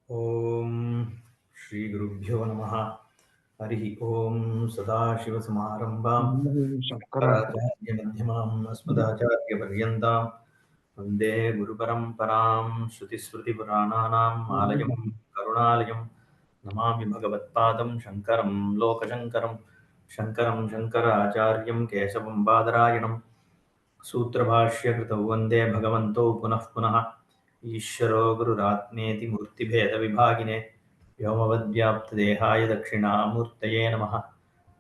ओम श्री गुरुभ्यो नमः। हरि ओम सदाशिवसमारम्भां शङ्कराचार्यमध्यमाम् अस्मदाचार्यपर्यन्तां वन्दे गुरुपरम्परां। श्रुतिस्मृतिपुराणानाम् आलयं करुणालयं नमामि भगवत्पादं शङ्करं लोकशङ्करं। शङ्करं शङ्कराचार्यं केशवं बादरायणं सूत्रभाष्यकृतौ वन्दे भगवन्तौ पुनः पुनः। ईश्वरो गुरुरात्मेति मूर्तिभेदविभागिने व्योमवद्व्याप्तदेहाय दक्षिणामूर्तये नमः।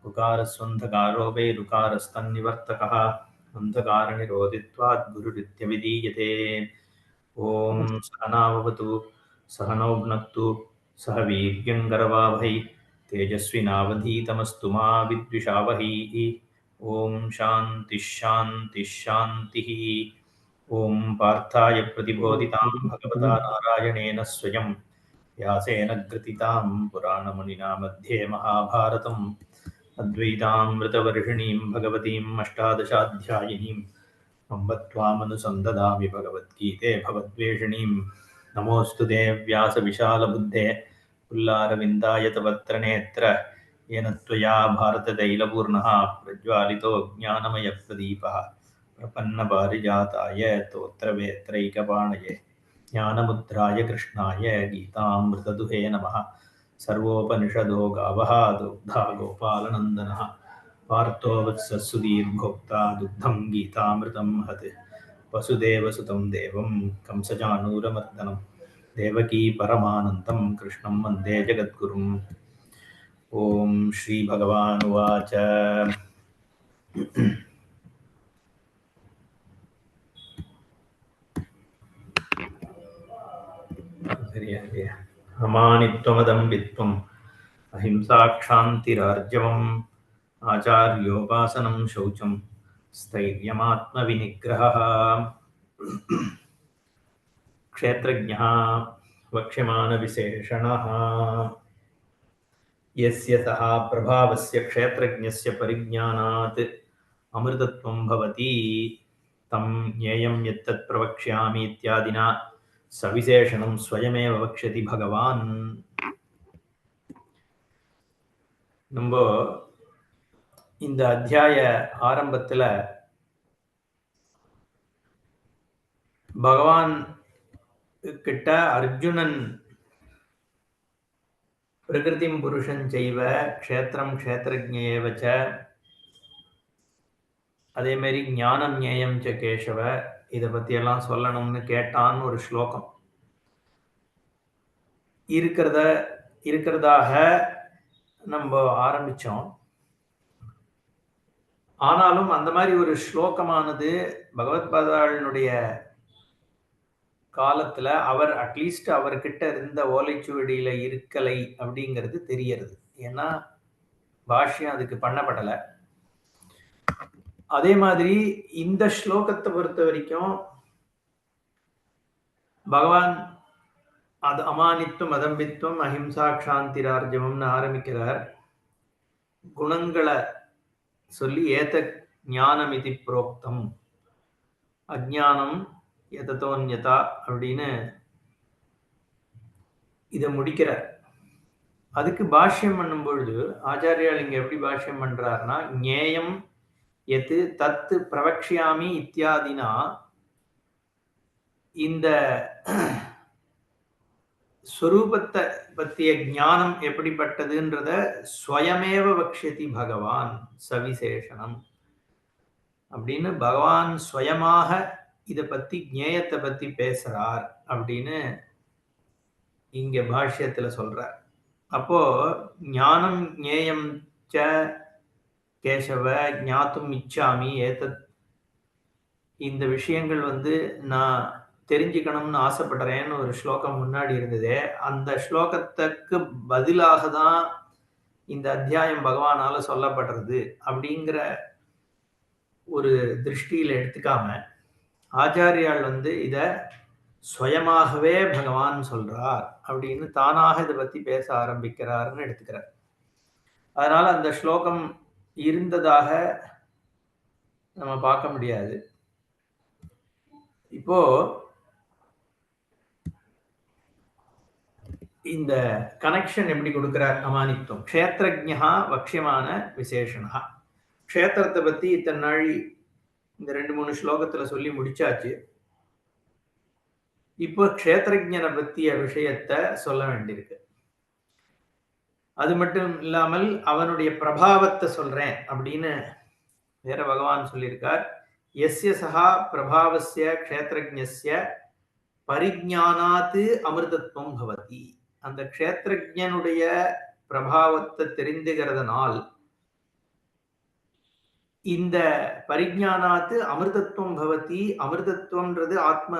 उकारस्वन्धकारो वै ऋकारस्तन्निवर्तकः अन्धकारनिरोधित्वात् गुरुरित्यविधीयते। ॐ सहनाववतु सहनौ भुनक्तु सह वीर्यङ्करवावहै तेजस्विनावधीतमस्तु मा विद्विषावहैः। ॐ शान्तिः शान्तिः शान्तिः। ॐ पार्थाय प्रतिबोधितां भगवता नारायणेन स्वयं व्यासेन ग्रथितां पुराणमुनिना मध्ये महाभारतम् अद्वैतामृतवर्षिणीं भगवतीम् अष्टादशाध्यायिनीम् अम्ब त्वामनुसन्दधामि भगवद्गीते भवद्वेषिणीं। नमोऽस्तु ते व्यासविशालबुद्धे पुल्लारविन्दाय तवत्रनेत्र येन त्वया भारततैलपूर्णः प्रज्वालितो ज्ञानमयप्रदीपः प्रपन्नपारिजाताय तोत्रवेत्रैकपाणये ज्ञानमुद्राय कृष्णाय गीतामृतदुहे नमः। सर्वोपनिषदो गावः दुग्धा गोपालनन्दनः पार्थो वत्सः सुधीर्भोक्ता दुग्धं गीतामृतं महत्। वसुदेवसुतं देवं कंसचाणूरमर्दनं देवकी परमानन्दं कृष्णं वन्दे जगद्गुरुम्। ॐ श्रीभगवानुवाच अमानित्वमदम्बित्वम् अहिंसाक्षान्तिरार्जवम् आचार्योपासनं शौचं स्थैर्यमात्मविनिग्रहः। क्षेत्रज्ञः वक्ष्यमाणविशेषणः यस्य सः प्रभावस्य क्षेत्रज्ञस्य परिज्ञानात् अमृतत्वं भवति तं ज्ञेयं यत्तत् प्रवक्ष्यामि इत्यादिना सविशेषणं स्वयमेव वक्ष्यति भगवान्। நம்ம இந்த அத்தியாய ஆரம்பத்துல பகவான் கிட்ட அர்ஜுனன் பிரகிருதிம் புருஷன் செய்வ க்ஷேத்திரம் க்ஷேத்ரஜ்ஞேவச்ச அதே மாதிரி ஞானம் ஞேயம் ச கேசவ இதை பற்றியெல்லாம் சொல்லணும்னு கேட்டான்னு ஒரு ஸ்லோகம் இருக்கிறதாக நம்ம ஆரம்பித்தோம். ஆனாலும் அந்த மாதிரி ஒரு ஸ்லோகமானது பகவத்பாதாளுடைய காலத்தில் அவர் அட்லீஸ்ட் அவர்கிட்ட இருந்த ஓலைச்சுவடியில் இருக்கலை அப்படிங்கிறது தெரியறது. ஏன்னா பாஷ்யம் அதுக்கு பண்ணப்படலை. அதே மாதிரி இந்த ஸ்லோகத்தை பொறுத்த வரைக்கும் பகவான் அது அமானித்துவம் அதம்பித்துவம் அஹிம்சா க்ஷாந்திரார்ஜவம்னு ஆரம்பிக்கிறார். குணங்களை சொல்லி ஏத ஞானம் இது புரோக்தம் அஜ்ஞானம் எதத்தோன்யதா அப்படின்னு இதை முடிக்கிறார். அதுக்கு பாஷ்யம் பண்ணும் பொழுது ஆச்சாரியால் இங்க எப்படி பாஷ்யம் பண்றாருன்னா, ஞேயம் எது தத்து பிரவக்ஷியாமி இத்தியாதினா இந்த ஸ்வரூபத்தை பற்றிய ஞானம் எப்படிப்பட்டதுன்றத ஸ்வயமேவ வக்ஷதி பகவான் சவிசேஷனம் அப்படின்னு பகவான் ஸ்வயமாக இதை பத்தி ஞேயத்தை பத்தி பேசுறார் அப்படின்னு இங்க பாஷ்யத்துல சொல்றார். அப்போ ஞானம் ஞேயம் ச கேசவ ஞாத்தும் இச்சாமி ஏதத் இந்த விஷயங்கள் நான் தெரிஞ்சுக்கணும்னு ஆசைப்படுறேன்னு ஒரு ஸ்லோகம் முன்னாடி இருந்ததே, அந்த ஸ்லோகத்துக்கு பதிலாக தான் இந்த அத்தியாயம் பகவானால சொல்லப்படுறது அப்படிங்கிற ஒரு திருஷ்டியில் எடுத்துக்காம ஆச்சாரியால் இத சுயமாகவே பகவான் சொல்றார் அப்படின்னு தானாக இதை பத்தி பேச ஆரம்பிக்கிறார்னு எடுத்துக்கிறார். அதனால அந்த ஸ்லோகம் இருந்ததாக நம்ம பார்க்க முடியாது. இப்போ இந்த கனெக்ஷன் எப்படி கொடுக்கிறார் அமானித்துவம். க்ஷேத்ரஜ்ஞா வக்ஷியமான விசேஷணா. க்ஷேத்திரத்தை பத்தி இத்தனை நாள் இந்த 2-3 ஸ்லோகத்துல சொல்லி முடிச்சாச்சு. இப்போ க்ஷேத்ரஜ்ஞனை பத்திய விஷயத்தை சொல்ல வேண்டியிருக்கு. அது மட்டும் இல்லாமல் அவனுடைய பிரபாவத்தை சொல்றேன் அப்படின்னு வேற பகவான் சொல்லியிருக்கார். யஸ்ய சஹா பிரபாவஸ்ய க்ஷேத்ரஜ்ஞஸ்ய பரிஜ்ஞானாத் அமிர்தத்வம் பவதி. அந்த க்ஷேத்ரஜ்ஞனுடைய பிரபாவத்தை தெரிந்துகிறதுனால் இந்த பரிஜ்ஞானாத் அமிர்தத்வம் பவதி. அமிர்தத்வம்ன்றது ஆத்ம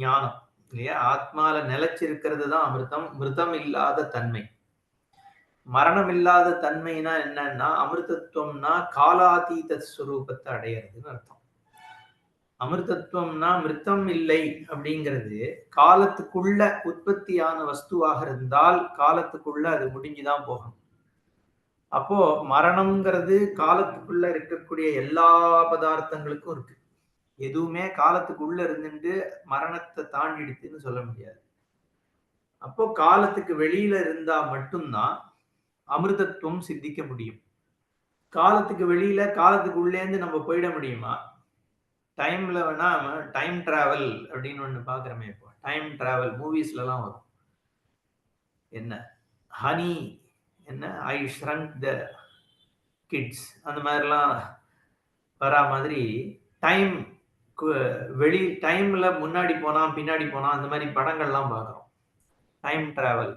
ஞானம் இல்லையா? ஆத்மால நிலைச்சிருக்கிறது தான் அமிர்தம். மிருதம் இல்லாத தன்மை. மரணம் இல்லாத தன்மைனா என்னன்னா, அமிர்தத்துவம்னா காலாதீத ஸ்வரூபத்தை அடையிறதுன்னு அர்த்தம். அமிர்தத்துவம்னா மிருத்தம் இல்லை அப்படிங்கிறது காலத்துக்குள்ள உற்பத்தியான வஸ்துவாக இருந்தால் காலத்துக்குள்ள அது முடிஞ்சுதான் போகணும். அப்போ மரணம்ங்கிறது காலத்துக்குள்ள இருக்கக்கூடிய எல்லா பதார்த்தங்களுக்கும் இருக்கு. எதுவுமே காலத்துக்குள்ள இருந்துட்டு மரணத்தை தாண்டிடுச்சுன்னு சொல்ல முடியாது. அப்போ காலத்துக்கு வெளியில இருந்தா மட்டும்தான் அமிர்தத்துவம் சித்திக்க முடியும். காலத்துக்கு வெளியில காலத்துக்கு உள்ளேந்து நம்ம போயிட முடியுமா? டைம்ல வேணா டைம் டிராவல் அப்படின்னு ஒண்ணு பாக்குறோமே. இப்போ டைம் டிராவல் மூவிஸ்ல எல்லாம் வரும். என்ன ஹனி, என்ன ஐ ஷ்ரங்க் த கிட்ஸ், அந்த மாதிரிலாம் வரா மாதிரி டைம் வெளி டைம்ல முன்னாடி போனா பின்னாடி போனா அந்த மாதிரி படங்கள்லாம் பார்க்குறோம். Time travel.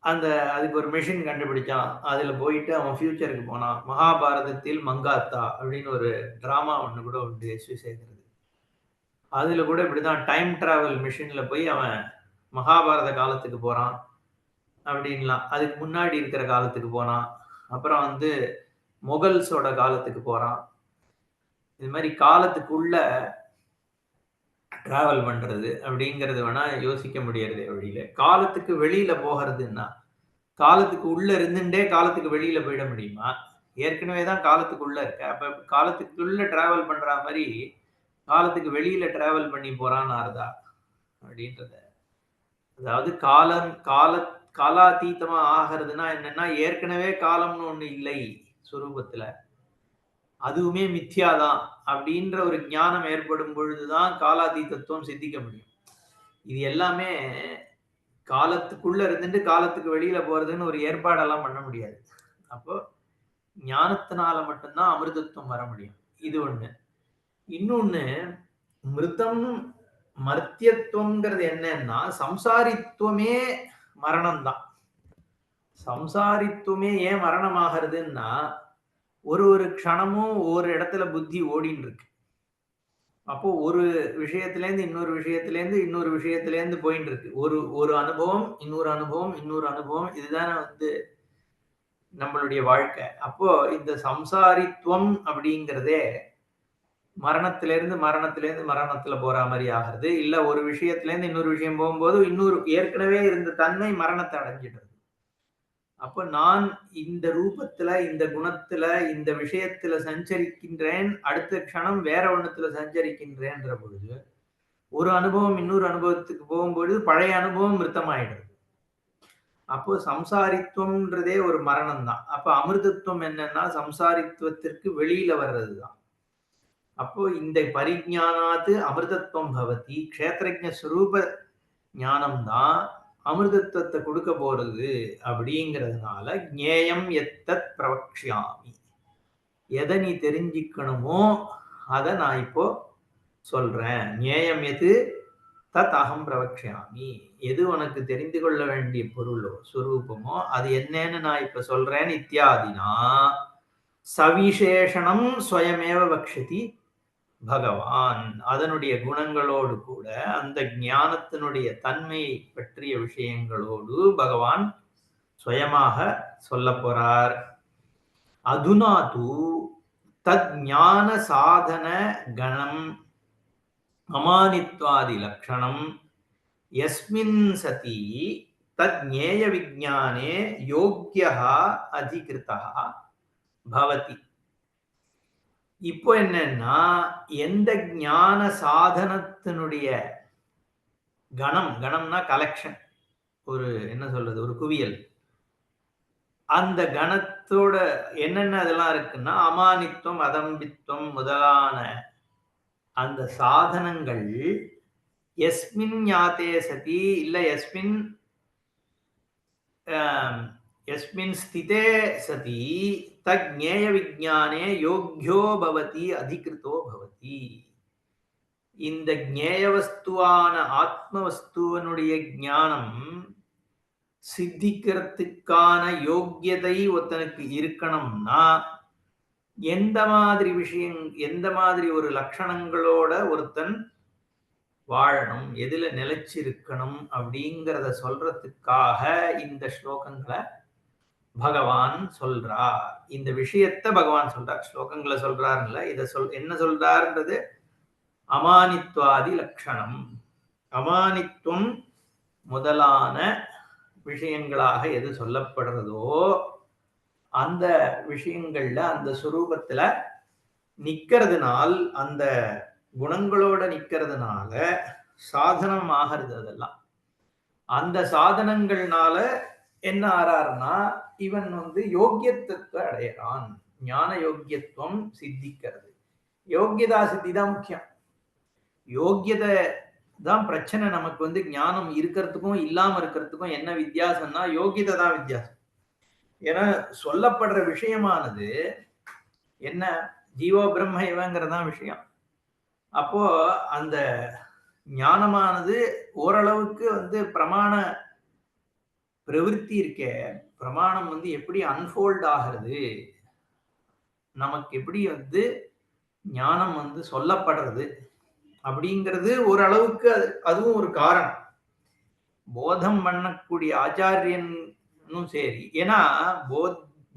அதுக்கு ஒரு மெஷின் கண்டுபிடிச்சான். அதுல போயிட்டு அவன் ஃபியூச்சருக்கு போனான். மகாபாரதத்தில் மங்காத்தா அப்படின்னு ஒரு டிராமா ஒண்ணு கூட உண்டு, எஸ் வி சேகர். அதுல கூட இப்படிதான் டைம் டிராவல் மிஷின்ல போய் அவன் மகாபாரத காலத்துக்கு போறான் அப்படின்லாம். அதுக்கு முன்னாடி இருக்கிற காலத்துக்கு போனான். அப்புறம் மொகல்ஸோட காலத்துக்கு போறான். இது மாதிரி காலத்துக்குள்ள டிராவல் பண்றது அப்படிங்கிறது வேணா யோசிக்க முடியறது. வழியில காலத்துக்கு வெளியில போகிறதுன்னா காலத்துக்கு உள்ள இருந்துட்டே காலத்துக்கு வெளியில போயிட முடியுமா? ஏற்கனவே தான் காலத்துக்கு உள்ள இருக்க. அப்ப காலத்துக்குள்ள டிராவல் பண்ற மாதிரி காலத்துக்கு வெளியில டிராவல் பண்ணி போறான்னு ஆறுதா அப்படின்றத. அதாவது காலாதீதமா ஆகிறதுனா என்னன்னா, ஏற்கனவே காலம்னு ஒண்ணு இல்லை சுரூபத்துல, அதுவுமே மித்யாதான் அப்படின்ற ஒரு ஞானம் ஏற்படும் பொழுதுதான் காலாதீதத்துவம் சித்திக்க முடியும். இது எல்லாமே காலத்துக்குள்ள இருந்துட்டு காலத்துக்கு வெளியில போறதுன்னு ஒரு ஏற்பாடெல்லாம் பண்ண முடியாது. அப்போ ஞானத்தினால மட்டும்தான் அமிர்தத்துவம் வர முடியும். இது ஒண்ணு. இன்னொன்னு, மிருதம் மர்த்தியத்துவம்ங்கிறது என்னன்னா, சம்சாரித்துவமே மரணம் தான். சம்சாரித்துவமே ஏன் மரணமாகிறதுன்னா, ஒரு க்ஷணமும் ஒரு இடத்துல புத்தி ஓடின்னு இருக்கு. அப்போ ஒரு விஷயத்திலேருந்து இன்னொரு விஷயத்திலேருந்து இன்னொரு விஷயத்திலேருந்து போயின்னு இருக்கு. ஒரு அனுபவம் இன்னொரு அனுபவம் இன்னொரு அனுபவம், இதுதானே நம்மளுடைய வாழ்க்கை. அப்போ இந்த சம்சாரித்துவம் அப்படிங்கிறதே மரணத்திலிருந்து மரணத்துல போற மாதிரி ஆகிறது. இல்ல ஒரு விஷயத்திலேருந்து இன்னொரு விஷயம் போகும்போது இன்னொரு ஏற்கனவே இருந்த தன்மை மரணத்தை அடைஞ்சிடுறது. அப்ப நான் இந்த ரூபத்துல, இந்த குணத்துல, இந்த விஷயத்துல சஞ்சரிக்கின்றேன், அடுத்த க்ஷணம் வேற ஒண்ணுத்துல சஞ்சரிக்கின்றேன்ற பொழுது ஒரு அனுபவம் இன்னொரு அனுபவத்துக்கு போகும்பொழுது பழைய அனுபவம் மிருத்தமாயிடுது. அப்போ சம்சாரித்துவம்ன்றதே ஒரு மரணம் தான். அப்ப அமிர்தத்துவம் என்னன்னா சம்சாரித்துவத்திற்கு வெளியில வர்றதுதான். அப்போ இந்த பரிஜ்ஞானாத் அமிர்தத்துவம் பவதி. க்ஷேத்ரஜ்ஞ ஸ்வரூப ஞானம் தான் அமிர்தத்துவத்தை கொடுக்க போறது அப்படிங்கிறதுனால ஞேயம் எத்தத் பிரவக்ஷ்யாமி. எதை நீ தெரிஞ்சுக்கணுமோ அதை நான் இப்போ சொல்றேன். ஞேயம் எது தத் அகம் பிரவக்ஷ்யாமி. எது உனக்கு தெரிந்து கொள்ள வேண்டிய பொருளோ சுரூபமோ அது என்னன்னு நான் இப்ப சொல்றேன். இத்தியாதினா சவிசேஷணம் ஸ்வயமேவ வக்ஷதி பகவான். அதனுடைய குணங்களோடு கூட அந்த ஞானத்தினுடைய தன்மை பற்றிய விஷயங்களோடு பகவான் சுயமாக சொல்ல போறார். அதுனா தூ தத் ஞான சாதன கணம் அமானித்வாதி லக்ஷணம் யஸ்மின் சதி தத் ஞேய விஞ்ஞானே யோக்யः அதிகிருதः பவதி. இப்போ என்னன்னா, எந்த ஞான சாதனத்தினுடைய கணம், கணம்னா கலெக்ஷன், ஒரு என்ன சொல்றது, ஒரு குவியல். அந்த கணத்தோட என்னென்ன அதெல்லாம் இருக்குன்னா, அமானித்துவம், அதம்பித்துவம் முதலான அந்த சாதனங்கள் எஸ்மின் ஞாதே சதி, இல்ல எஸ்மின் எஸ்மின் ஸ்திதே சதி தத் ஞேய விஜானே யோக்யோ பவதி அதிகிருதோ பவதி. இந்த ஞேய வஸ்துவான ஆத்ம வஸ்துவனுடைய ஞானம் சித்திக்கிறதுக்கான யோக்கியதை ஒருத்தனுக்கு இருக்கணும்னா எந்த மாதிரி விஷயம், எந்த மாதிரி ஒரு லட்சணங்களோட ஒருத்தன் வாழணும், எதுல நிலைச்சிருக்கணும் அப்படிங்கிறத சொல்றதுக்காக இந்த ஸ்லோகங்களை பகவான் சொல்றார். இந்த விஷயத்தை பகவான் சொல்றார், ஸ்லோகங்களை சொல்றாருல்ல, இத என்ன சொல்றாருன்றது அமானித்வாதி லட்சணம். அமானித்துவம் முதலான விஷயங்களாக எது சொல்லப்படுறதோ அந்த விஷயங்கள்ல அந்த சுரூபத்துல நிக்கிறதுனால், அந்த குணங்களோட நிக்கிறதுனால சாதனம் ஆகிறது. அதெல்லாம் அந்த சாதனங்கள்னால என்ன ஆறாருன்னா இவன் யோக்கியத்துவத்தை அடையறான், ஞான யோக்கியத்துவம் சித்திக்கிறது. யோக்கியதா சித்தி தான் முக்கியம். யோக்கியதை தான் பிரச்சனை. நமக்கு ஞானம் இருக்கிறதுக்கும் இல்லாம இருக்கிறதுக்கும் என்ன வித்தியாசம்னா யோகியதை தான் வித்தியாசம். ஏன்னா சொல்லப்படுற விஷயமானது என்ன, ஜீவோ பிரம்ம இவங்கிறதான் விஷயம். அப்போ அந்த ஞானமானது ஓரளவுக்கு பிரமாண பிரவிற்த்தி இருக்கே, பிரமாணம் எப்படி அன்ஃபோல்ட் ஆகிறது, நமக்கு எப்படி ஞானம் சொல்லப்படுறது அப்படிங்கிறது ஓரளவுக்கு அதுவும் ஒரு காரணம். போதம் பண்ணக்கூடிய ஆச்சாரியனும் சரி, ஏன்னா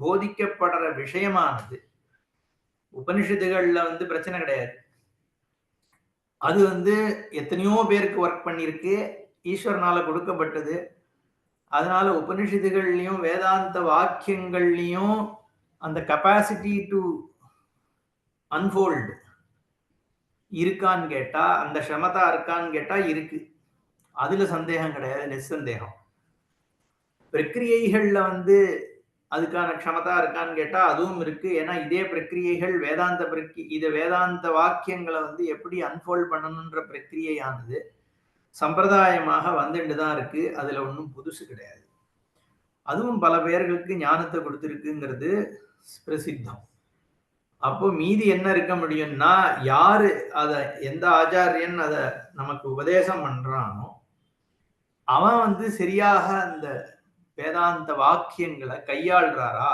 போதிக்கப்படுற விஷயமானது உபனிஷத்துகள்ல பிரச்சனை கிடையாது. அது எத்தனையோ பேருக்கு ஒர்க் பண்ணிருக்கு, ஈஸ்வரனால கொடுக்கப்பட்டது. அதனால உபனிஷத்துகள்லயும் வேதாந்த வாக்கியங்கள்லயும் அந்த கெப்பாசிட்டி டு அன்ஃபோல்ட் இருக்கான்னு கேட்டா, அந்த க்ஷமதா இருக்கான்னு கேட்டா இருக்கு. அதுல சந்தேகம் கிடையாது, நிசந்தேகம். பிரக்கிரியைகள்ல அதுக்கான க்ஷமதா இருக்கான்னு கேட்டா அதுவும் இருக்கு. ஏன்னா இதே பிரக்கிரியைகள் வேதாந்த இது வேதாந்த வாக்கியங்களை எப்படி அன்ஃபோல்ட் பண்ணணும்ன்ற பிரக்கிரியையானது சம்பிரதாயமாக வந்துட்டு தான் இருக்கு. அதுல ஒன்றும் புதுசு கிடையாது. அதுவும் பல பேர்களுக்கு ஞானத்தை கொடுத்திருக்குங்கிறது பிரசித்தம். அப்போ மீதி என்ன இருக்க முடியும்னா, யாரு அத எந்த ஆச்சாரியன் அத நமக்கு உபதேசம் பண்றானோ அவன் சரியாக அந்த வேதாந்த வாக்கியங்களை கையாள்றாரா,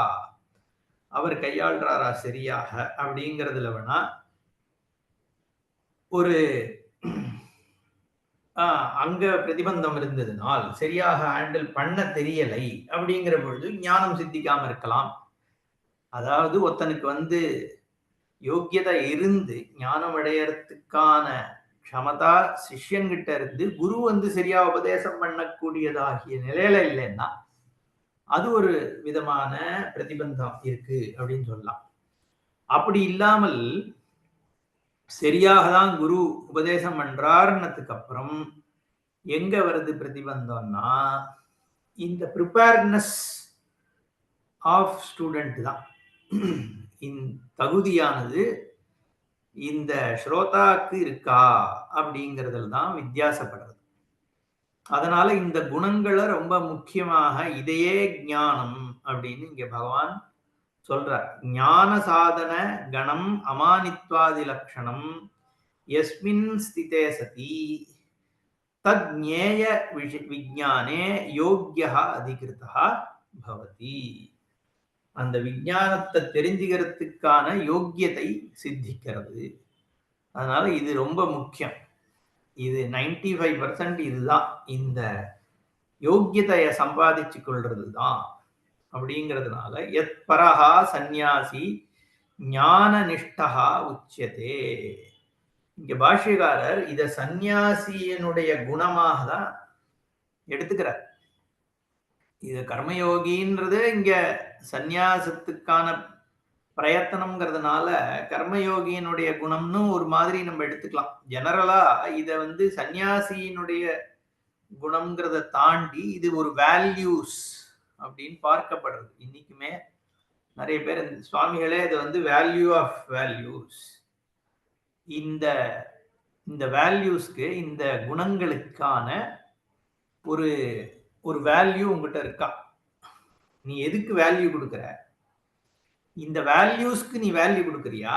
அவர் கையாள்றாரா சரியாக அப்படிங்கிறதுல வேணா ஒரு அங்க பிரதிபந்தம் இருந்ததுனால், சரியாக ஹேண்டில் பண்ண தெரியலை அப்படிங்கிற பொழுது ஞானம் சித்திக்காம இருக்கலாம். அதாவது ஒருத்தனுக்கு யோக்கியதை இருந்து ஞானம் அடையறதுக்கான க்ஷமதா சிஷ்யன்கிட்ட இருந்து குரு சரியா உபதேசம் பண்ணக்கூடியதாகிய நிலையில இல்லைன்னா அது ஒரு விதமான பிரதிபந்தம் இருக்கு அப்படின்னு சொல்லலாம். அப்படி இல்லாமல் சரியாக தான் குரு உபதேசம் பண்றாருன்னதுக்கு அப்புறம் எங்க வருது பிரதிபந்தம்னா, இந்த ப்ரிப்பேர்னஸ் ஆஃப் ஸ்டூடெண்ட் தான். தகுதியானது இந்த ஸ்ரோதாக்கு இருக்கா அப்படிங்கிறதுல தான் வித்தியாசப்படுறது. அதனால இந்த குணங்களை ரொம்ப முக்கியமாக இதையே ஞானம் அப்படின்னு இங்க பகவான் சொல்றார். ஞான சாதன கணம் அமானித்வாதி லட்சணம் எஸ்மின் ஸ்திதே சதி தத் ஞேய விஜானே யோக்யா அதிகிருதா பவதி. அந்த விஞ்ஞானத்தை தெரிஞ்சுக்கிறதுக்கான யோக்கியத்தை சித்திக்கிறது. அதனால இது ரொம்ப முக்கியம். இது 95% இதுதான், இந்த யோக்கியதையை சம்பாதிச்சு கொள்றது தான். அப்படிங்கிறதுனால எத் பரஹா சந்நியாசி ஞான நிஷ்டா உச்சியதே. இங்க பாஷ்யக்காரர் இத சந்நியாசியனுடைய குணமாக தான் எடுத்துக்கிறார். இது கர்மயோகின்றது இங்க சந்நியாசத்துக்கான பிரயத்தனம்ங்கிறதுனால கர்மயோகியினுடைய குணம்னு ஒரு மாதிரி நம்ம எடுத்துக்கலாம். ஜெனரலா இத சந்நியாசியினுடைய குணம்ங்கிறத தாண்டி இது ஒரு வேல்யூஸ் அப்படின்னு பார்க்கப்படுறது. இன்னைக்குமே நிறைய பேர் சுவாமிகளே இது வந்து வேல்யூ ஆஃப் வேல்யூஸ். இந்த இந்த வேல்யூஸ்க்கு, இந்த குணங்களுக்கான ஒரு ஒரு வேல்யூ உங்ககிட்ட இருக்கா? நீ எதுக்கு வேல்யூ கொடுக்குற? இந்த வேல்யூஸ்க்கு நீ வேல்யூ கொடுக்குறியா,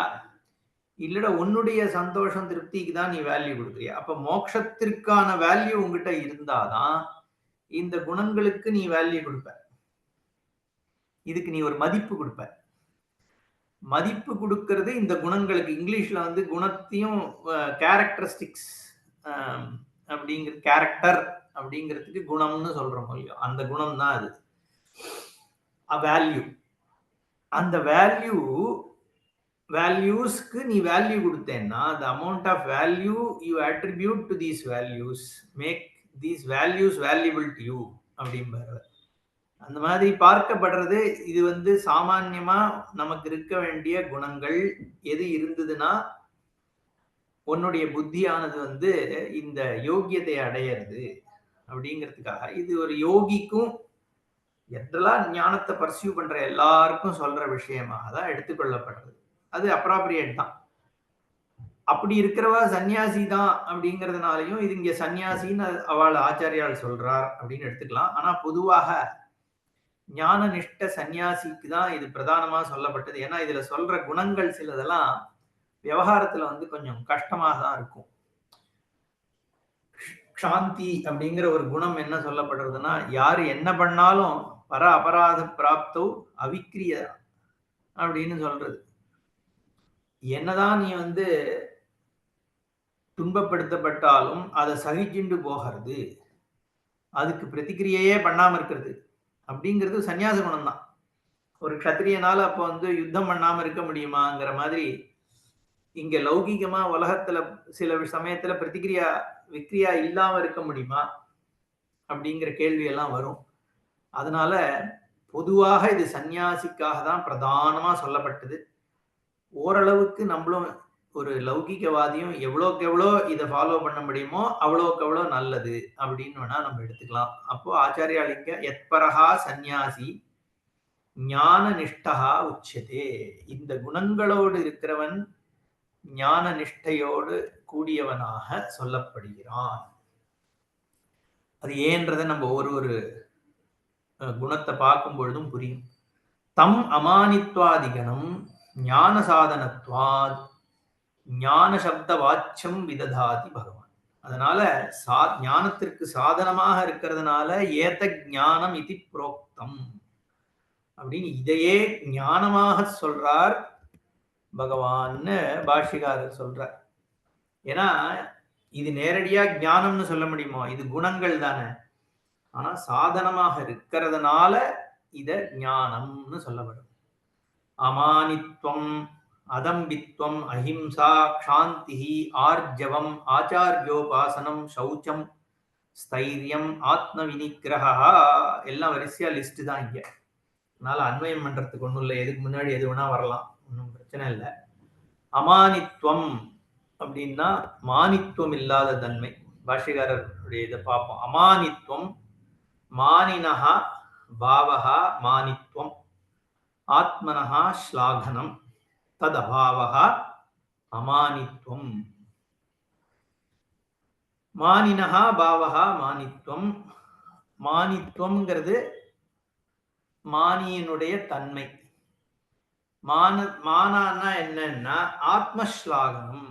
இல்லடா உன்னுடைய சந்தோஷம் திருப்திக்கு தான் நீ வேல்யூ கொடுக்குறியா? அப்ப மோட்சத்திற்கான வேல்யூ உங்ககிட்ட இருந்தாதான் இந்த குணங்களுக்கு நீ வேல்யூ கொடுப்ப. இதுக்கு நீ ஒரு மதிப்பு கொடுப்ப. மதிப்பு கொடுக்கிறது இந்த குணங்களுக்கு. இங்கிலீஷ்ல வந்து குணத்தையும் கேரக்டரிஸ்டிக்ஸ் அப்படிங்கிற கேரக்டர் அப்படிங்கிறதுக்கு குணம்னு சொல்றோம் இல்லையோ, அந்த குணம் தான் அது வேல்யூ. அந்த வேல்யூஸ்க்கு நீ வேல்யூ கொடுத்தேன்னா, the amount of value you attribute to these values make these values valuable to you அப்படிம்பாரு. அந்த மாதிரி பார்க்கப்படுறது. இது வந்து சாமான்யமா நமக்கு இருக்க வேண்டிய குணங்கள் எது இருந்ததுன்னா, உன்னுடைய புத்தியானது வந்து இந்த யோகியத்தை அடையிறது அப்படிங்கிறதுக்காக. இது ஒரு யோகிக்கும் எதெல்லாம் ஞானத்தை பர்சியூ பண்ற எல்லாருக்கும் சொல்ற விஷயமாக தான் எடுத்துக்கொள்ளப்படுறது. அது அப்ராப்ரியேட் தான். அப்படி இருக்கிறவ சன்னியாசி தான் அப்படிங்கிறதுனாலையும் இது இங்க சன்னியாசின்னு அவள் ஆச்சாரியால் சொல்றார் அப்படின்னு எடுத்துக்கலாம். ஆனா பொதுவாக ஞான நிஷ்ட சன்னியாசிக்கு தான் இது பிரதானமா சொல்லப்பட்டது. ஏன்னா இதுல சொல்ற குணங்கள் சிலதெல்லாம் விவகாரத்துல வந்து கொஞ்சம் கஷ்டமாக தான் இருக்கும். சாந்தி அப்படிங்கிற ஒரு குணம் என்ன சொல்லப்படுறதுன்னா, யாரு என்ன பண்ணாலும் பர அபராத பிராப்தோ அவிக்கிரிய அப்படின்னு சொல்றது. என்னதான் நீ வந்து துன்பப்படுத்தப்பட்டாலும் அதை சகிச்சுண்டு போகிறது, அதுக்கு பிரதிக்கிரியையே பண்ணாம இருக்கிறது அப்படிங்கிறது சன்னியாச குணம் தான். ஒரு க்ஷத்திரியனால அப்போ வந்து யுத்தம் பண்ணாம இருக்க முடியுமாங்கிற மாதிரி இங்க லௌகிகமா உலகத்துல சில சமயத்துல பிரதிக்கிரியா விக்ரியா இல்லாம இருக்க முடியுமா அப்படிங்கிற கேள்வி எல்லாம் வரும். அதனால பொதுவாக இது சன்னியாசிக்காக தான் பிரதானமா சொல்லப்பட்டது. ஓரளவுக்கு நம்மளும் ஒரு லௌகிகவாதியும் எவ்வளோக்கு எவ்வளோ இதை ஃபாலோ பண்ண முடியுமோ அவ்வளோக்கு எவ்வளோ நல்லது அப்படின்னு வேணா நம்ம எடுத்துக்கலாம். அப்போ ஆச்சாரியாலிங்க எத்பரஹா சந்நியாசி ஞான நிஷ்டா உச்சதே. இந்த குணங்களோடு இருக்கிறவன் ஞான நிஷ்டையோடு கூடியவனாக சொல்லப்படுகிறான். அது ஏன்றதை நம்ம ஒரு குணத்தை பார்க்கும் பொழுதும் புரியும். தம் அமானித்வாதிகணம் ஞான சாதனத்வாத் ஞான சப்த வாச்சம் விததாதி பகவான். அதனால ஞானத்திற்கு சாதனமாக இருக்கிறதுனால ஏத ஞானம் இது புரோக்தம் அப்படின்னு இதையே ஞானமாக சொல்றார் பகவான்னு பாஷ்யக்காரர் சொல்றார். ஏன்னா இது நேரடியா ஞானம்னு சொல்ல முடியுமோ? இது குணங்கள் தானே. ஆனா சாதனமாக இருக்கிறதுனால இத ஞானம்னு சொல்லப்படும். அமானித்வம் அதம்பித்வம் அஹிம்சா க்ஷாந்தி ஆர்ஜவம் ஆச்சாரியோபாசனம் சௌச்சம் ஸ்தைரியம் ஆத்ம வினிகிரஹா எல்லாம் வரிசையா லிஸ்ட் தான் இங்க. அதனால அன்வயம் பண்றதுக்கு ஒண்ணும் இல்லை. எதுக்கு முன்னாடி எது வேணா வரலாம், ஒன்றும் பிரச்சனை இல்லை. அமானித்வம் அப்படின்னா மானித்துவம் இல்லாத தன்மை. பாஷ்யக்காரருடைய இதை பார்ப்போம். அமானித்வம் மானினஹா பாவஹா மானித்வம் ஆத்மனஹா ஸ்லாகனம் ததபாவஹா அமானித்வம். மானினஹா பாவஹா மானித்வம். மானித்வம்ங்கிறது மானியனுடைய தன்மை. மானான்னா என்னன்னா ஆத்மஸ்லாகனம்,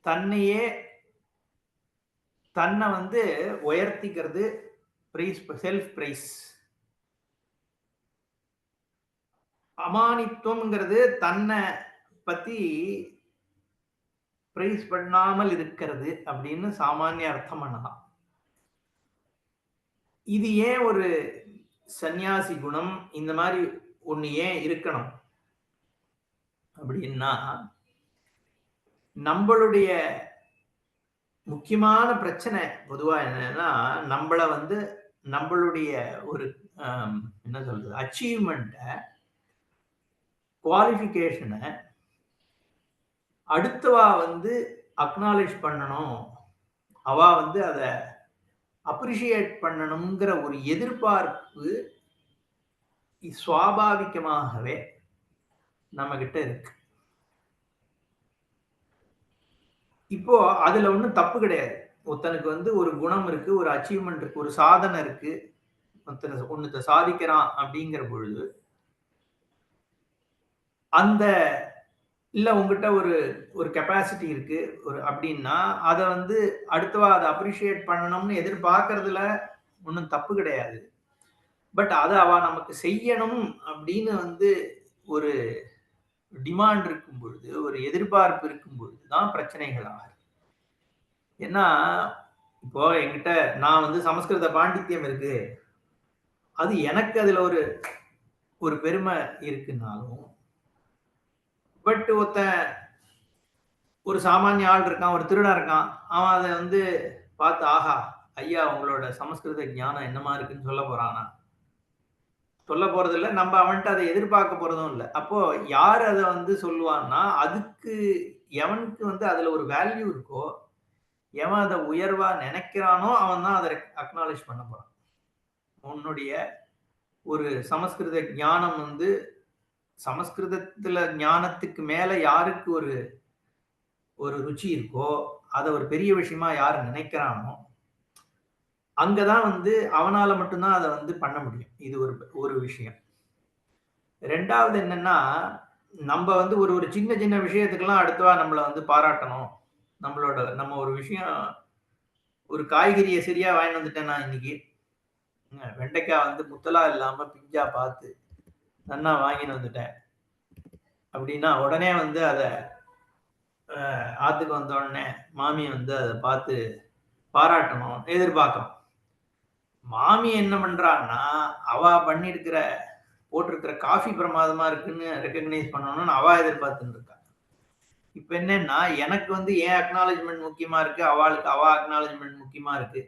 தன்னையே தன்னை வந்து உயர்த்திக்கிறது, செல்ஃப் பிரைஸ். அமானித்துவம்ங்கிறது தன்னை பத்தி பிரைஸ் பண்ணாமல் இருக்கிறது அப்படின்னு சாமானிய அர்த்தம் பண்ணலாம். இது ஏன் ஒரு சந்நியாசி குணம், இந்த மாதிரி ஒண்ணு ஏன் இருக்கணும் அப்படின்னா, நம்மளுடைய முக்கியமான பிரச்சனை பொதுவா என்னன்னா, நம்மள வந்து நம்மளுடைய ஒரு என்ன சொல்றது அச்சீவ்மெண்ட்டை குவாலிஃபிகேஷனை அடுத்தவா வந்து அக்னாலேஜ் பண்ணணும் அவ வந்து அத அப்ரிஷியேட் பண்ணணுங்கிற ஒரு எதிர்பார்ப்பு சுவாபாவிகமாகவே நம்ம கிட்ட இருக்கு. இப்போ அதுல ஒண்ணும் தப்பு கிடையாது. ஒருத்தனுக்கு வந்து ஒரு குணம் இருக்கு, ஒரு அச்சீவ்மென்ட் இருக்கு, ஒரு சாதனை இருக்கு. ஒருத்தன் ஒண்ணுத்த சாதிக்கிறான் அப்படிங்கிற பொழுது, அந்த இல்ல உன்கிட்ட ஒரு ஒரு கெப்பாசிட்டி இருக்கு அப்படின்னா, அத வந்து அடுத்தவா அத அப்ரிஷியேட் பண்ணணும்னு எதிர்பார்க்கறதுல ஒண்ணும் தப்பு கிடையாது. பட் அத அவ நமக்கு செய்யணும் அப்படின்னு வந்து ஒரு டிமாண்ட் இருக்கும் பொழுது, ஒரு எதிர்பார்ப்பு இருக்கும் பொழுது தான் பிரச்சனைகள் ஆகுது. ஏன்னா, இப்போ என்கிட்ட நான் வந்து சமஸ்கிருத பாண்டித்யம் இருக்கு. அது எனக்கு அதுல ஒரு ஒரு பெருமை இருக்குன்னாலும், பட் ஒருத்தன் ஒரு சாமானிய ஆள் இருக்கான், ஒரு திருடன் இருக்கான். அவன் அத வந்து பார்த்து, ஆஹா! ஐயா உங்களோட சமஸ்கிருத ஞானம் என்னமா இருக்குன்னு சொல்லப் போறானா? சொல்லப் போறதில்ல. நம்ம அவன்ட்ட அத எதிர்பார்க்க போறதும் இல்ல. அப்போ யார் அத வந்து சொல்லுவான்னா, அதுக்கு எவனுக்கு வந்து அதுல ஒரு வேல்யூ இருக்கோ, எவன் அத உயர்வா நெனைக்கிறானோ, அவன் தான் அத அக்னாலெட்ஜ் பண்ண போறான். உன்னுடைய ஒரு சமஸ்கிருத ஞானம் வந்து சமஸ்கிருதத்துல ஞானத்துக்கு மேல யாருக்கு ஒரு ஒரு ருச்சி இருக்கோ, அத ஒரு பெரிய விஷயமா யார் நினைக்கிறானோ, அங்க தான் வந்து அவனால மட்டும் தான் அத வந்து பண்ண முடியும். இது ஒரு ஒரு விஷயம். 2வது என்னன்னா, நம்ப வந்து ஒரு ஒரு சின்ன சின்ன விஷயத்துக்கெல்லாம் அடுத்தவா நம்மள வந்து பாராட்டணும். நம்ம ஒரு விஷயம் ஒரு காய்கறிய சரியா வாங்கிட்டு வந்துட்டேன் நான் இன்னைக்கு. வெண்டைக்காய் வந்து முத்தலா இல்லாம பிஞ்சா பார்த்து நன்னா வாங்கின்னு வந்துட்டேன். அப்படின்னா, உடனே வந்து அத ஆத்துக்கு வந்த உடனே மாமி வந்து அத பார்த்து பாராட்டணும், எதிர்பார்க்கிறோம். மாமி என்ன பண்றான்னா, அவ பண்ணியிருக்கிற போட்டிருக்கிற காஃபி பிரமாதமா இருக்குன்னு ரெகக்னைஸ் பண்ணணும்னு அவ எதிர்பார்த்துட்டு இருக்கா. இப்ப என்னன்னா, எனக்கு வந்து என் அக்னாலெட்ஜ்மென்ட் முக்கியமா இருக்கு. அவாளுக்கு அவ அக்னாலெட்ஜ்மென்ட் முக்கியமா இருக்கு.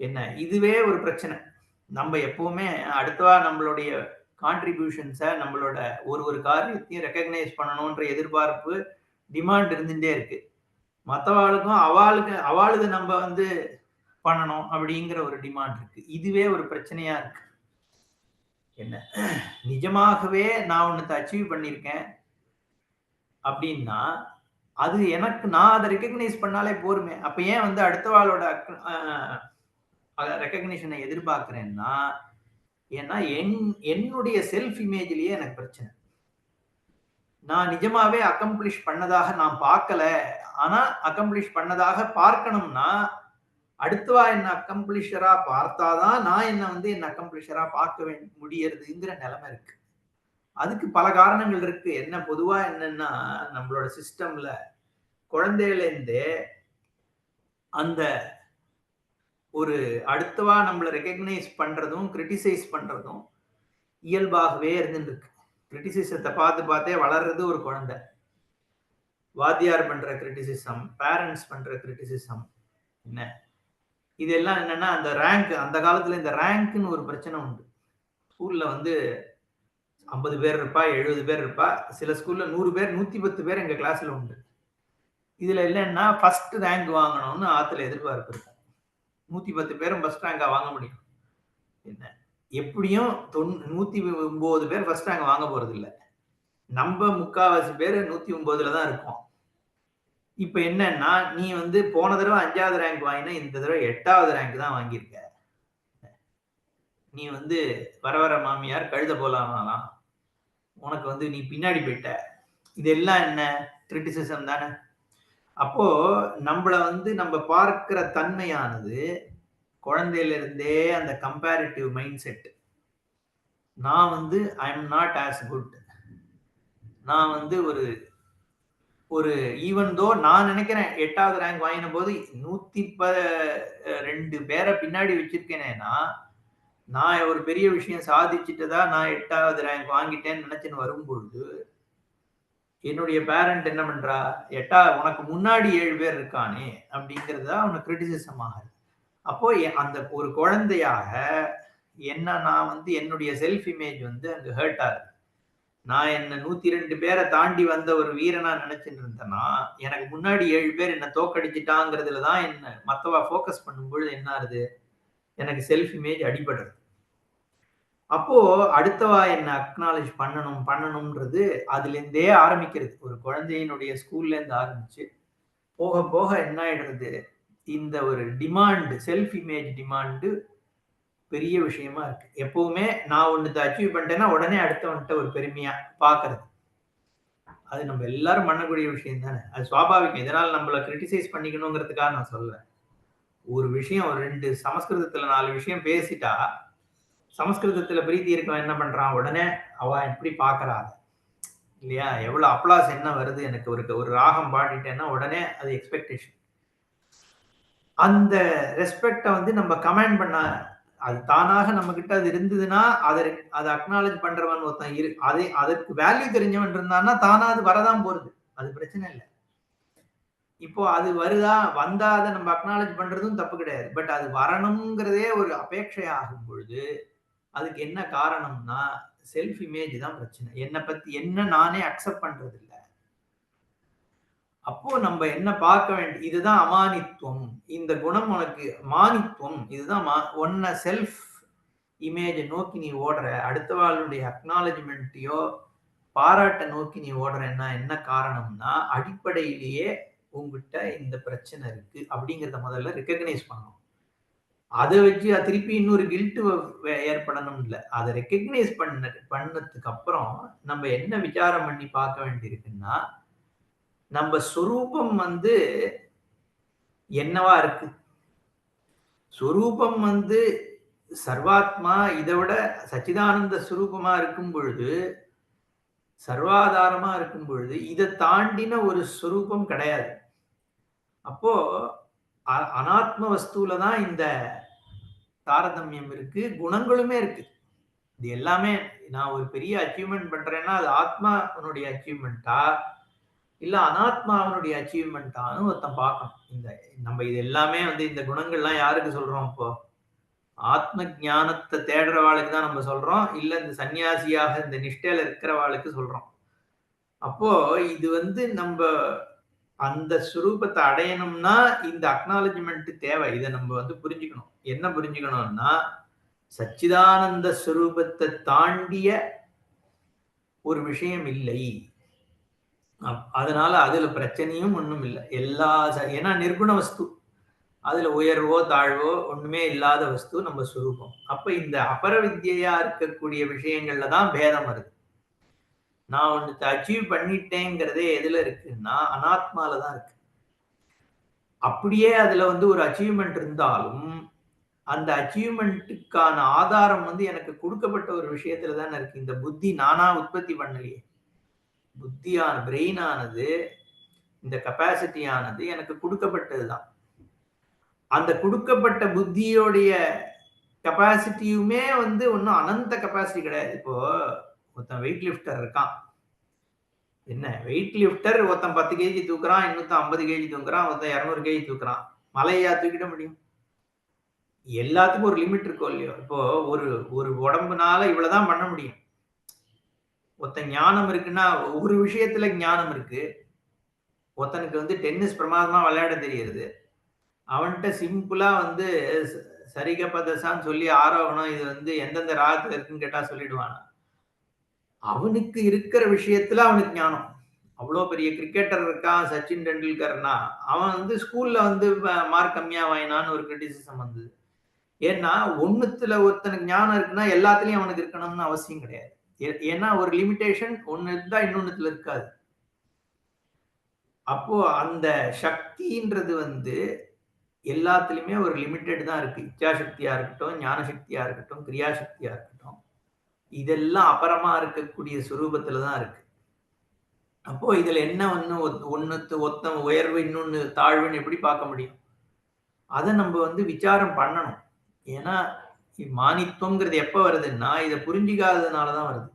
என்ன இதுவே ஒரு பிரச்சனை. நம்ம எப்பவுமே அடுத்தவா நம்மளுடைய கான்ட்ரிபியூஷன்ஸ நம்மளோட ஒரு ஒரு காரியத்தையும் ரெகக்னைஸ் பண்ணணும்ன்ற எதிர்பார்ப்பு, டிமாண்ட் இருந்துட்டே இருக்கு. மத்தவாளுக்கும் அவாளுது நம்ம வந்து பண்ணணும் அப்படிங்கிற ஒரு டிமாண்ட் இருக்கு. இதுவே ஒரு பிரச்சனையா இருக்கு. என்ன நிஜமாகவே நான் ஒன்னத்த அச்சீவ் பண்ணியிருக்கேன் அப்படின்னா, அது எனக்கு நான் அத ரெகக்னைஸ் பண்ணாலே போருமே. அப்ப ஏன் வந்து அடுத்தவாளோட ரெகக்னிஷன எதிர்பார்க்கிறேன்னா, ஏன்னா என்னுடைய செல்ஃப் இமேஜ்லயே எனக்கு பிரச்சனை. நான் நிஜமாவே அக்கம்ப்ளிஷ் பண்ணதாக நான் பார்க்கல. ஆனா அக்கம்ப்ளிஷ் பண்ணதாக பார்க்கணும்னா, அடுத்தவா என்ன அக்கம்ப்ளிஷரா பார்த்தா தான், நான் என்ன அக்கம்ப்ளிஷரா பார்க்க முடியறதுங்கிற நிலைமை இருக்கு. அதுக்கு பல காரணங்கள் இருக்கு. என்ன பொதுவா என்னன்னா, நம்மளோட சிஸ்டம்ல குழந்தையிலேருந்தே அந்த ஒரு அடுத்தவா நம்மள ரெகக்னைஸ் பண்றதும், கிரிட்டிசைஸ் பண்றதும் இயல்பாகவே இருந்துட்டு இருக்கு. கிரிட்டிசிசத்த பார்த்து பார்த்தே வளர்றது ஒரு குழந்தை. வாத்தியார் பண்ற கிரிட்டிசிசம், பேரண்ட்ஸ் பண்ற கிரிட்டிசிசம் என்ன? இதெல்லாம் என்னன்னா, அந்த ரேங்க் அந்த காலத்துல இந்த ரேங்க்ன்னு ஒரு பிரச்சனை உண்டு. ஸ்கூல்ல வந்து 50 பேர் இருப்பா, 70 பேர் இருப்பா. சில ஸ்கூல்ல 100 பேர், 110 பேர் எங்க கிளாஸ்ல உண்டு. இதுல என்னன்னா, ஃபர்ஸ்ட் ரேங்க் வாங்கணும்னு ஆத்துல எதிர்பார்ப்பு இருக்கும். 110 பேரும் ஃபர்ஸ்ட் ரேங்கா வாங்க முடியும். என்ன? எப்படியும் 109 பேர் ஃபர்ஸ்ட் ரேங்க் வாங்க போறதில்ல. நம்ப 3/4 பேரு 109ல தான் இருக்கோம். இப்ப என்னன்னா, நீ வந்து போன தடவ 5வது ரேங்க் வாங்கின, இந்த தடவ 8வது ரேங்க் தான் வாங்கியிருக்க. நீ வந்து வர வர மாமியார் கழுத போலாமாலாம். உனக்கு வந்து நீ பின்னாடி போயிட்ட. இதெல்லாம் என்ன? கிரிட்டிசிசம் தானே? அப்போ நம்மள வந்து நம்ம பார்க்கிற தன்மையானது குழந்தையில இருந்தே அந்த கம்பேரிட்டிவ் மைண்ட் செட். நான் வந்து ஐ அம் நாட் ஆஸ் குட். நான் வந்து ஒரு ஒரு ஈவன் தோ நான் நினைக்கிறேன் 8வது ரேங்க் வாங்கின போது 112 பேர பின்னாடி வச்சிருக்கேனேன்னா, நான் ஒரு பெரிய விஷயம் சாதிச்சுட்டதா நான் 8வது ரேங்க் வாங்கிட்டேன்னு நினைச்சுன்னு வரும்பொழுது, என்னுடைய பேரண்ட் என்ன பண்றா? உனக்கு முன்னாடி 7 பேர் இருக்கானே அப்படிங்கிறது தான் அவனுக்கு கிரிட்டிசிசம் ஆகுது. அப்போ அந்த ஒரு குழந்தையாக என்ன நான் வந்து என்னுடைய செல்ஃப் இமேஜ் வந்து அங்க ஹர்ட் ஆகுது. நான் என்ன 102 பேரை தாண்டி வந்த ஒரு வீரனா நினைச்சிட்டு இருந்தேன்னா, எனக்கு முன்னாடி 7 பேர் என்ன தோக்கடிச்சுட்டாங்கிறதுல தான் என்ன மத்தவ ஃபோக்கஸ் பண்ணும்பொழுது என்ன ஆகுது? எனக்கு செல்ஃப் இமேஜ் அடிபடுது. அப்போ அடுத்தவா என்ன அக்னாலஜ் பண்ணணும்ன்றது அதுலேருந்தே ஆரம்பிக்கிறது. ஒரு குழந்தையினுடைய ஸ்கூல்ல இருந்து ஆரம்பிச்சு, போக போக என்ன ஆயிடுறது? இந்த ஒரு டிமாண்ட், செல்ஃப் இமேஜ் டிமாண்ட் பெரிய விஷயமா இருக்கு. எப்பவுமே நான் ஒண்ணு அச்சீவ் பண்ணிட்டேன்னா, உடனே அடுத்தவன்ட்ட ஒரு பெருமையா பார்க்கறது. அது நம்ம எல்லாரும் பண்ணக்கூடிய விஷயம் தானே. அது சுவாபாவிகம். இதனால நம்மள கிரிட்டிசைஸ் பண்ணிக்கணுங்கிறதுக்காக நான் சொல்லல. ஒரு விஷயம் ஒரு 2 சமஸ்கிருதத்துல 4 விஷயம் பேசிட்டா, சமஸ்கிருதத்துல பிரீத்தி இருக்கவன் என்ன பண்றான்? உடனே அவ எப்படி பார்க்கிறா அத. இல்லையா? எவ்வளவு அப்ளாஸ் என்ன வருது எனக்கு ஒரு ஒரு ராகம் பாடிட்டேன்னா, உடனே அது எக்ஸ்பெக்டேஷன். அந்த ரெஸ்பெக்ட்ட வந்து நம்ம கமாண்ட் பண்ண அது தானாக நம்மகிட்ட அது இருந்ததுன்னா, அத அக்னாலஜ் பண்றவன் ஒருத்தன் அதற்கு வேல்யூ தெரிஞ்சவன் இருந்தான்னா, தானா அது வரதான் போறது. அது பிரச்சனை இல்ல. இப்போ அது வருதா, வந்தா அத நம்ம அக்னாலஜ் பண்றதும் தப்பு கிடையாது. பட் அது வரணும்ங்கிறதே ஒரு அபேட்சை ஆகும் பொழுது, அதுக்கு என்ன காரணம்னா, செல்ஃப் இமேஜ் தான் பிரச்சனை. என்ன நானே அக்செப்ட் பண்றது இல்ல. அப்போ நம்ம என்ன பார்க்க இதுதான் அமானித்துவம். இந்த குணம் உனக்கு மானித்துவம். இதுதான் உன்ன செல்ஃப் இமேஜ நோக்கி நீ ஓடுற. அடுத்தவாளுடைய அக்னாலஜ்மென்ட்டையோ, பாராட்ட நோக்கி நீ ஓடுறேன்னா என்ன காரணம்னா, அடிப்படையிலேயே உன்கிட்ட இந்த பிரச்சனை இருக்கு அப்படிங்கிறத முதல்ல ரெகக்னைஸ் பண்ணணும். அத வச்சு திருப்பி இன்னொரு கில்ட் ஏற்படணும் இல்ல. அத ரெகக்னைஸ் பண்ணதுக்கு அப்புறம் நம்ம என்ன விசாரம் பண்ணி பார்க்க வேண்டியிருக்குன்னா, நம்ம சொரூபம் வந்து என்னவா இருக்கு? சொரூபம் வந்து சர்வாத்மா இத விட சச்சிதானந்த சுரூபமா இருக்கும் பொழுது, சர்வாதாரமா இருக்கும் பொழுது, இத தாண்டின ஒரு சொரூபம் கிடையாது. அப்போ அனாத்ம வஸ்துல தான் இந்த தாரதமியம் இருக்கு. குணங்களுமே இருக்கு. இது எல்லாமே நான் ஒரு பெரிய அச்சீவ்மென்ட் பண்றேன்னா, அது ஆத்மாவினுடைய அச்சீவ்மென்ட்டா? இல்ல அனாத்மாவினுடைய அச்சீவ்மென்ட்டான்னு ஒருத்தன் பார்க்கணும். நம்ம இது எல்லாமே வந்து இந்த குணங்கள்லாம் யாருக்கு சொல்றோம் இப்போ? ஆத்ம ஞானத்த தேடுறவாளுக்கு தான் நம்ம சொல்றோம். இல்ல இந்த சன்னியாசியாக இந்த நிஷ்டையில இருக்கிறவாளுக்கு சொல்றோம். அப்போ இது வந்து நம்ப அந்த சுரூபத்த அடையணும்னா, இந்த அக்னாலஜ்மென்ட் தேவை. இத நம்ம வந்து புரிஞ்சுக்கணும். என்ன புரிஞ்சுக்கணும்னா, சச்சிதானந்த சுரூபத்த தாண்டிய ஒரு விஷயம் இல்லை. அதனால அதுல பிரச்சனையும் ஒண்ணும் இல்ல. ஏன்னா நிர்குண வஸ்து. அதுல உயர்வோ, தாழ்வோ ஒண்ணுமே இல்லாத வஸ்து நம்ம சுரூபம். அப்ப இந்த அபர வித்யா இருக்கக்கூடிய விஷயங்கள்ல தான் பேதம் வருது. நான் ஒண்ணு அச்சீவ் பண்ணிட்டேங்கிறதே எதுல இருக்குன்னா, அனாத்மால தான் இருக்கு. அப்படியே அதுல வந்து ஒரு அச்சீவ்மென்ட் இருந்தாலும், அந்த அச்சீவ்மென்ட்டுக்கான ஆதாரம் வந்து எனக்கு குடுக்கப்பட்ட ஒரு விஷயத்துல தானே இருக்கு. இந்த புத்தி நானா உற்பத்தி பண்ணலையே. பிரெயின் ஆனது, இந்த கெப்பாசிட்டி ஆனது எனக்கு குடுக்கப்பட்டது தான். அந்த குடுக்கப்பட்ட புத்தியோடைய கெப்பாசிட்டியுமே வந்து ஒன்னும் அனந்த கெப்பாசிட்டி கிடையாது. இப்போ ஒருத்தன் வெயிட் லிஃப்டர் இருக்கான். என்ன வெயிட் லிஃப்டர் ஒருத்தன் 10 கேஜி தூக்குறான், இன்னொருத்தன் 50 கேஜி தூக்குறான், ஒருத்தன் 200 கேஜி தூக்குறான். மலையா தூக்கிட முடியும்? எல்லாத்துக்கும் ஒரு லிமிட் இருக்கும் இல்லையோ? இப்போ ஒரு ஒரு உடம்புனால இவ்வளவுதான் பண்ண முடியும். ஒருத்தன் ஞானம் இருக்குன்னா, ஒரு விஷயத்துல ஞானம் இருக்கு. ஒருத்தனுக்கு வந்து டென்னிஸ் பிரமாதமா விளையாட தெரியுது. அவன்ட்ட சிம்பிளா வந்து சரிகபதசான்னு சொல்லி ஆரோகணம் இது வந்து எந்தெந்த ராகத்துல இருக்குன்னு கேட்டா சொல்லிடுவானா? அவனுக்கு இருக்கிற விஷயத்துல அவனுக்கு ஞானம். அவ்வளோ பெரிய கிரிக்கெட்டர் இருக்கான் சச்சின் டெண்டுல்கர்னா, அவன் வந்து ஸ்கூல்ல வந்து மார்க் கம்மியா வாங்கினான்னு ஒரு கிரிட்டிசிசம் வந்தது. ஏன்னா, ஒண்ணுத்துல ஒருத்தனுக்கு ஞானம் இருக்குன்னா, எல்லாத்துலயும் அவனுக்கு இருக்கணும்னு அவசியம் கிடையாது. ஏன்னா ஒரு லிமிட்டேஷன் ஒண்ணு இருந்தா இன்னொன்னுத்துல இருக்காது. அப்போ அந்த சக்தின்றது வந்து எல்லாத்துலயுமே ஒரு லிமிட்டட் தான் இருக்கு. இச்சா சக்தியா இருக்கட்டும், ஞான சக்தியா இருக்கட்டும், கிரியா சக்தியா இருக்கட்டும். இதெல்லாம் அபரமா இருக்கக்கூடிய சுரூபத்துல தான் இருக்கு. அப்போ இதுல என்ன ஒத்தன் உயர்வு, இன்னொன்னு தாழ்வுன்னு எப்படி பார்க்க முடியும்? அத நம்ம வந்து விசாரம் பண்ணணும். ஏன்னா, மானித்துவம்ங்கிறது எப்ப வருதுன்னா, இத புரிஞ்சுக்காததுனால தான் வருது.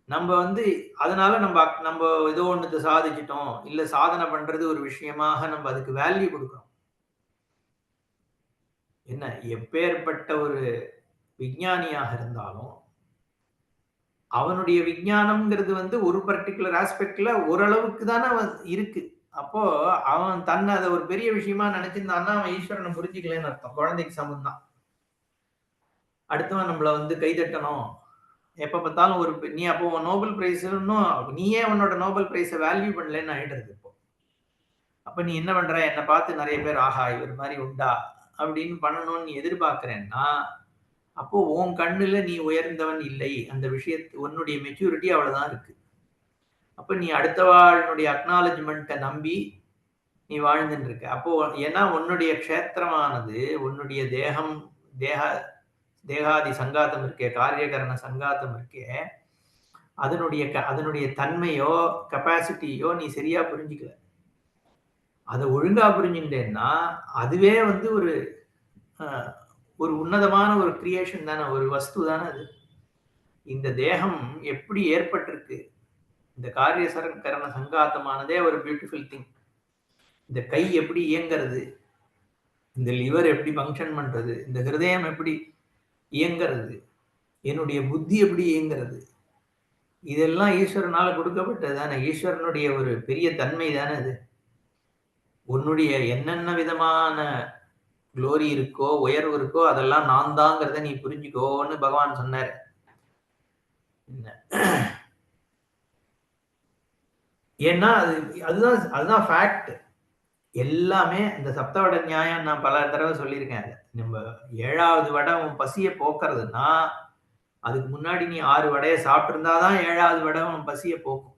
நம்ம வந்து அதனால நம்ம ஏதோ ஒண்ணுத்த சாதிச்சுட்டோம். இல்ல சாதனை பண்றது ஒரு விஷயமாக நம்ம அதுக்கு வேல்யூ குடுக்குறோம். என்ன எப்பேற்பட்ட ஒரு விஞ்ஞானியாக இருந்தாலும், அவனுடைய விஞ்ஞானம்ங்கிறது வந்து ஒரு பர்டிகுலர் ஆஸ்பெக்ட்ல ஓரளவுக்கு தானே இருக்கு. அப்போ அவன் தன்னை அதை ஒரு பெரிய விஷயமா நினைச்சிருந்தான்னா அவன் ஈஸ்வரனை புரிஞ்சுக்கலன்னு அர்த்தம். குழந்தைக்கு சமம் தான். அடுத்தவன் நம்மள வந்து கைதட்டணும், எப்ப பார்த்தாலும் ஒரு நீ அப்போ நோபல் பிரைஸ் நீயே உன்னோட நோபல் பிரைஸை வேல்யூ பண்ணலன்னு ஆயிடுறது இப்போ. அப்ப நீ என்ன பண்ற, என்னை பார்த்து நிறைய பேர் ஆஹா இவர் மாதிரி உண்டா அப்படின்னு பண்ணணும்னு நீ எதிர்பார்க்கிறேன்னா, அப்போ உன் கண்ணுல நீ உயர்ந்தவன் இல்லை. அந்த விஷயத்து உன்னுடைய மெச்சூரிட்டி அவ்வளவுதான் இருக்கு. அப்ப நீ அடுத்தவாளுடைய அக்னாலஜ்மெண்ட்டை நம்பி நீ வாழ்ந்துட்டு இருக்க. அப்போ ஏன்னா உன்னுடைய க்ஷேத்திரமானது உன்னுடைய தேகம், தேக தேகாதி சங்காத்தம் இருக்கே, காரியகரண சங்காத்தம் இருக்கே, அதனுடைய தன்மையோ கெப்பாசிட்டியோ நீ சரியா புரிஞ்சுக்கல. அதை ஒழுங்கா புரிஞ்சுட்டேன்னா அதுவே வந்து ஒரு ஒரு உன்னதமான ஒரு கிரியேஷன் தானே, ஒரு வஸ்து தானே அது. இந்த தேகம் எப்படி ஏற்பட்டிருக்கு, இந்த காரிய கரண சங்காத்தமானதே ஒரு பியூட்டிஃபுல் திங். இந்த கை எப்படி இயங்கிறது, இந்த லிவர் எப்படி ஃபங்க்ஷன் பண்றது, இந்த ஹிருதயம் எப்படி இயங்கிறது, என்னுடைய புத்தி எப்படி இயங்கிறது, இதெல்லாம் ஈஸ்வரனால கொடுக்கப்பட்டது தானே. ஈஸ்வரனுடைய ஒரு பெரிய தன்மை தானே அது. உன்னுடைய என்னென்ன விதமான குளோரி இருக்கோ, உயர்வு இருக்கோ, அதெல்லாம் நான் தாங்கிறத நீ புரிஞ்சுக்கோன்னு பகவான் சொன்னார். ஏன்னா அதுதான் ஃபேக்ட். எல்லாமே இந்த சப்தவட நியாயம் நான் பல தடவை சொல்லியிருக்கேன். நம்ம 7வது வடை உன் பசியை போக்குறதுன்னா அதுக்கு முன்னாடி நீ 6 வடையை சாப்பிட்டு இருந்தாதான் 7வது வடை உன் பசியை போக்கும்.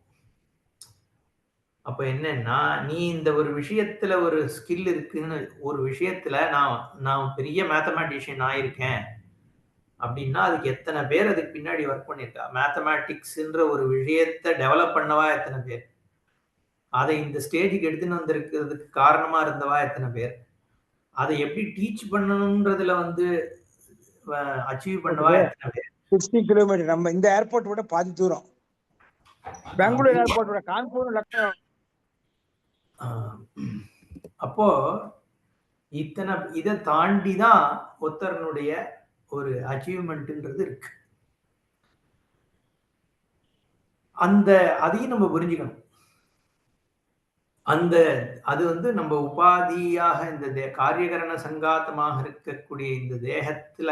அப்ப என்னன்னா, நீ இந்த ஒரு விஷயத்துல ஒரு ஸ்கில் இருக்குன்னு, ஒரு விஷயத்துல நான் பெரிய மேத்தமேட்டிஷியன் ஆயிருக்கேன் அப்படின்னா அதுக்கு எத்தனை பேர் அதுக்கு பின்னாடி ஒர்க் பண்ணியிருக்கா. மேத்தமேட்டிக்ஸ்ன்ற ஒரு விஷயத்தை டெவலப் பண்ணவா எத்தனை பேர், அதை இந்த ஸ்டேஜுக்கு எடுத்துன்னு வந்திருக்கிறதுக்கு காரணமா இருந்தவா எத்தனை பேர், அதை எப்படி டீச் பண்ணணும்ன்றதுல வந்து அச்சீவ் பண்ணவா எத்தனை பேர். 60 கிலோமீட்டர் நம்ம இந்த ஏர்போர்ட் விட பாதி தூரம். பெங்களூர் ஏர்போர்ட் விட கான்பூர் லக்னோ. அப்போ இதை தாண்டி தான் ஒருத்தரனுடைய ஒரு அச்சீவ்மெண்ட்ன்றது இருக்கு. அதையும் நம்ம புரிஞ்சுக்கணும். அது வந்து நம்ம உபாதியாக இந்த காரியகரண சங்காத்தமாக இருக்கக்கூடிய இந்த தேகத்துல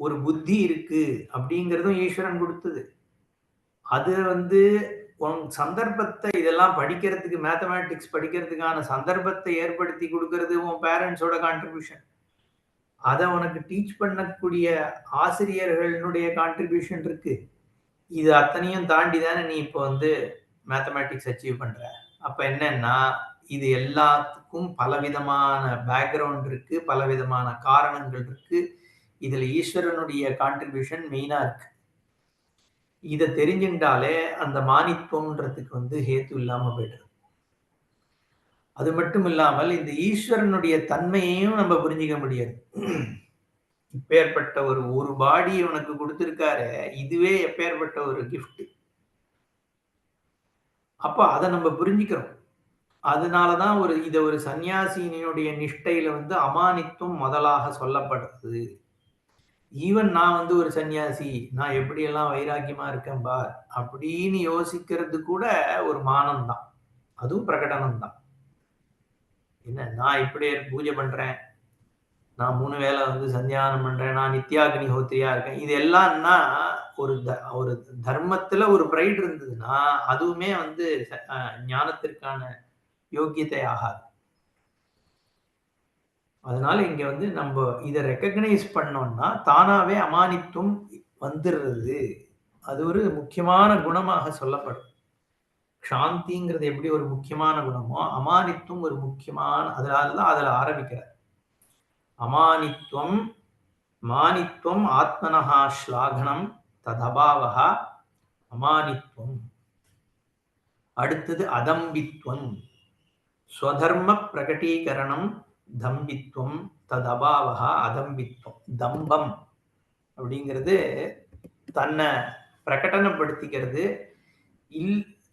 ஒரு புத்தி இருக்கு அப்படிங்கிறதும் ஈஸ்வரன் கொடுத்தது. அது வந்து உன் சந்தர்ப்பத்தை இதெல்லாம் படிக்கிறதுக்கு, மேத்தமேட்டிக்ஸ் படிக்கிறதுக்கான சந்தர்ப்பத்தை ஏற்படுத்தி கொடுக்கறது உன் பேரண்ட்ஸோட கான்ட்ரிபியூஷன். அதை உனக்கு டீச் பண்ணக்கூடிய ஆசிரியர்களுடைய கான்ட்ரிபியூஷன் இருக்கு. இது அத்தனையும் தாண்டி தானே நீ இப்போ வந்து மேத்தமேட்டிக்ஸ் அச்சீவ் பண்ற. அப்ப என்னன்னா இது எல்லாத்துக்கும் பலவிதமான பேக்ரவுண்ட் இருக்கு, பலவிதமான காரணங்கள் இருக்கு. இதுல ஈஸ்வரனுடைய கான்ட்ரிபியூஷன் மெயினா இருக்கு. இதை தெரிஞ்சுட்டாலே அந்த மானித்துவம்ன்றதுக்கு வந்து ஹேத்து இல்லாம போயிடுது. அது மட்டும் இல்லாமல் இந்த ஈஸ்வரனுடைய தன்மையையும் நம்ம புரிஞ்சிக்க முடியாது. இப்பேற்பட்ட ஒரு பாடி உனக்கு கொடுத்திருக்காரு, இதுவே எப்பேற்பட்ட ஒரு கிஃப்ட். அப்ப அதை நம்ம புரிஞ்சுக்கிறோம். அதனாலதான் இத ஒரு சன்னியாசியினுடைய நிஷ்டையில வந்து அமானித்துவம் முதலாக சொல்லப்படுறது. ஈவன் நான் வந்து ஒரு சன்னியாசி, நான் எப்படியெல்லாம் வைராக்கியமா இருக்கேன் பார் அப்படின்னு யோசிக்கிறது கூட ஒரு மானம் தான், அதுவும் பிரகடனம் தான். என்ன, நான் இப்படி பூஜை பண்றேன், நான் 3 வேளை வந்து சந்தியானம் பண்றேன், நான் நித்யாக்னிஹோத்திரியா இருக்கேன், இது எல்லாம்னா ஒரு தர்மத்துல ஒரு பிரைட் இருந்ததுன்னா அதுவுமே வந்து ஞானத்திற்கான யோக்கியத்தை ஆகாது. அதனால இங்க வந்து நம்ம இதை ரெக்கக்னைஸ் பண்ணோம்னா தானாவே அமானித்துவம் வந்துடுறது. அது ஒரு முக்கியமான குணமாக சொல்லப்படும். சாந்திங்கிறது எப்படி ஒரு முக்கியமான குணமோ அமானித்துவம் ஒரு முக்கியமான, அதனாலதான் அதுல ஆரம்பிக்கிறார். அமானித்துவம் மானித்துவம் ஆத்மனஹா ஸ்லாகனம் ததபாவஹா அமானித்துவம். அடுத்தது அதம்பித்வம், ஸ்வதர்ம பிரகடீகரணம் தம்பித்வம் ததபாவஹா அதம்பித்வம். தம்பம் அப்படிங்கிறது தன்னை பிரகடனப்படுத்திக்கிறது,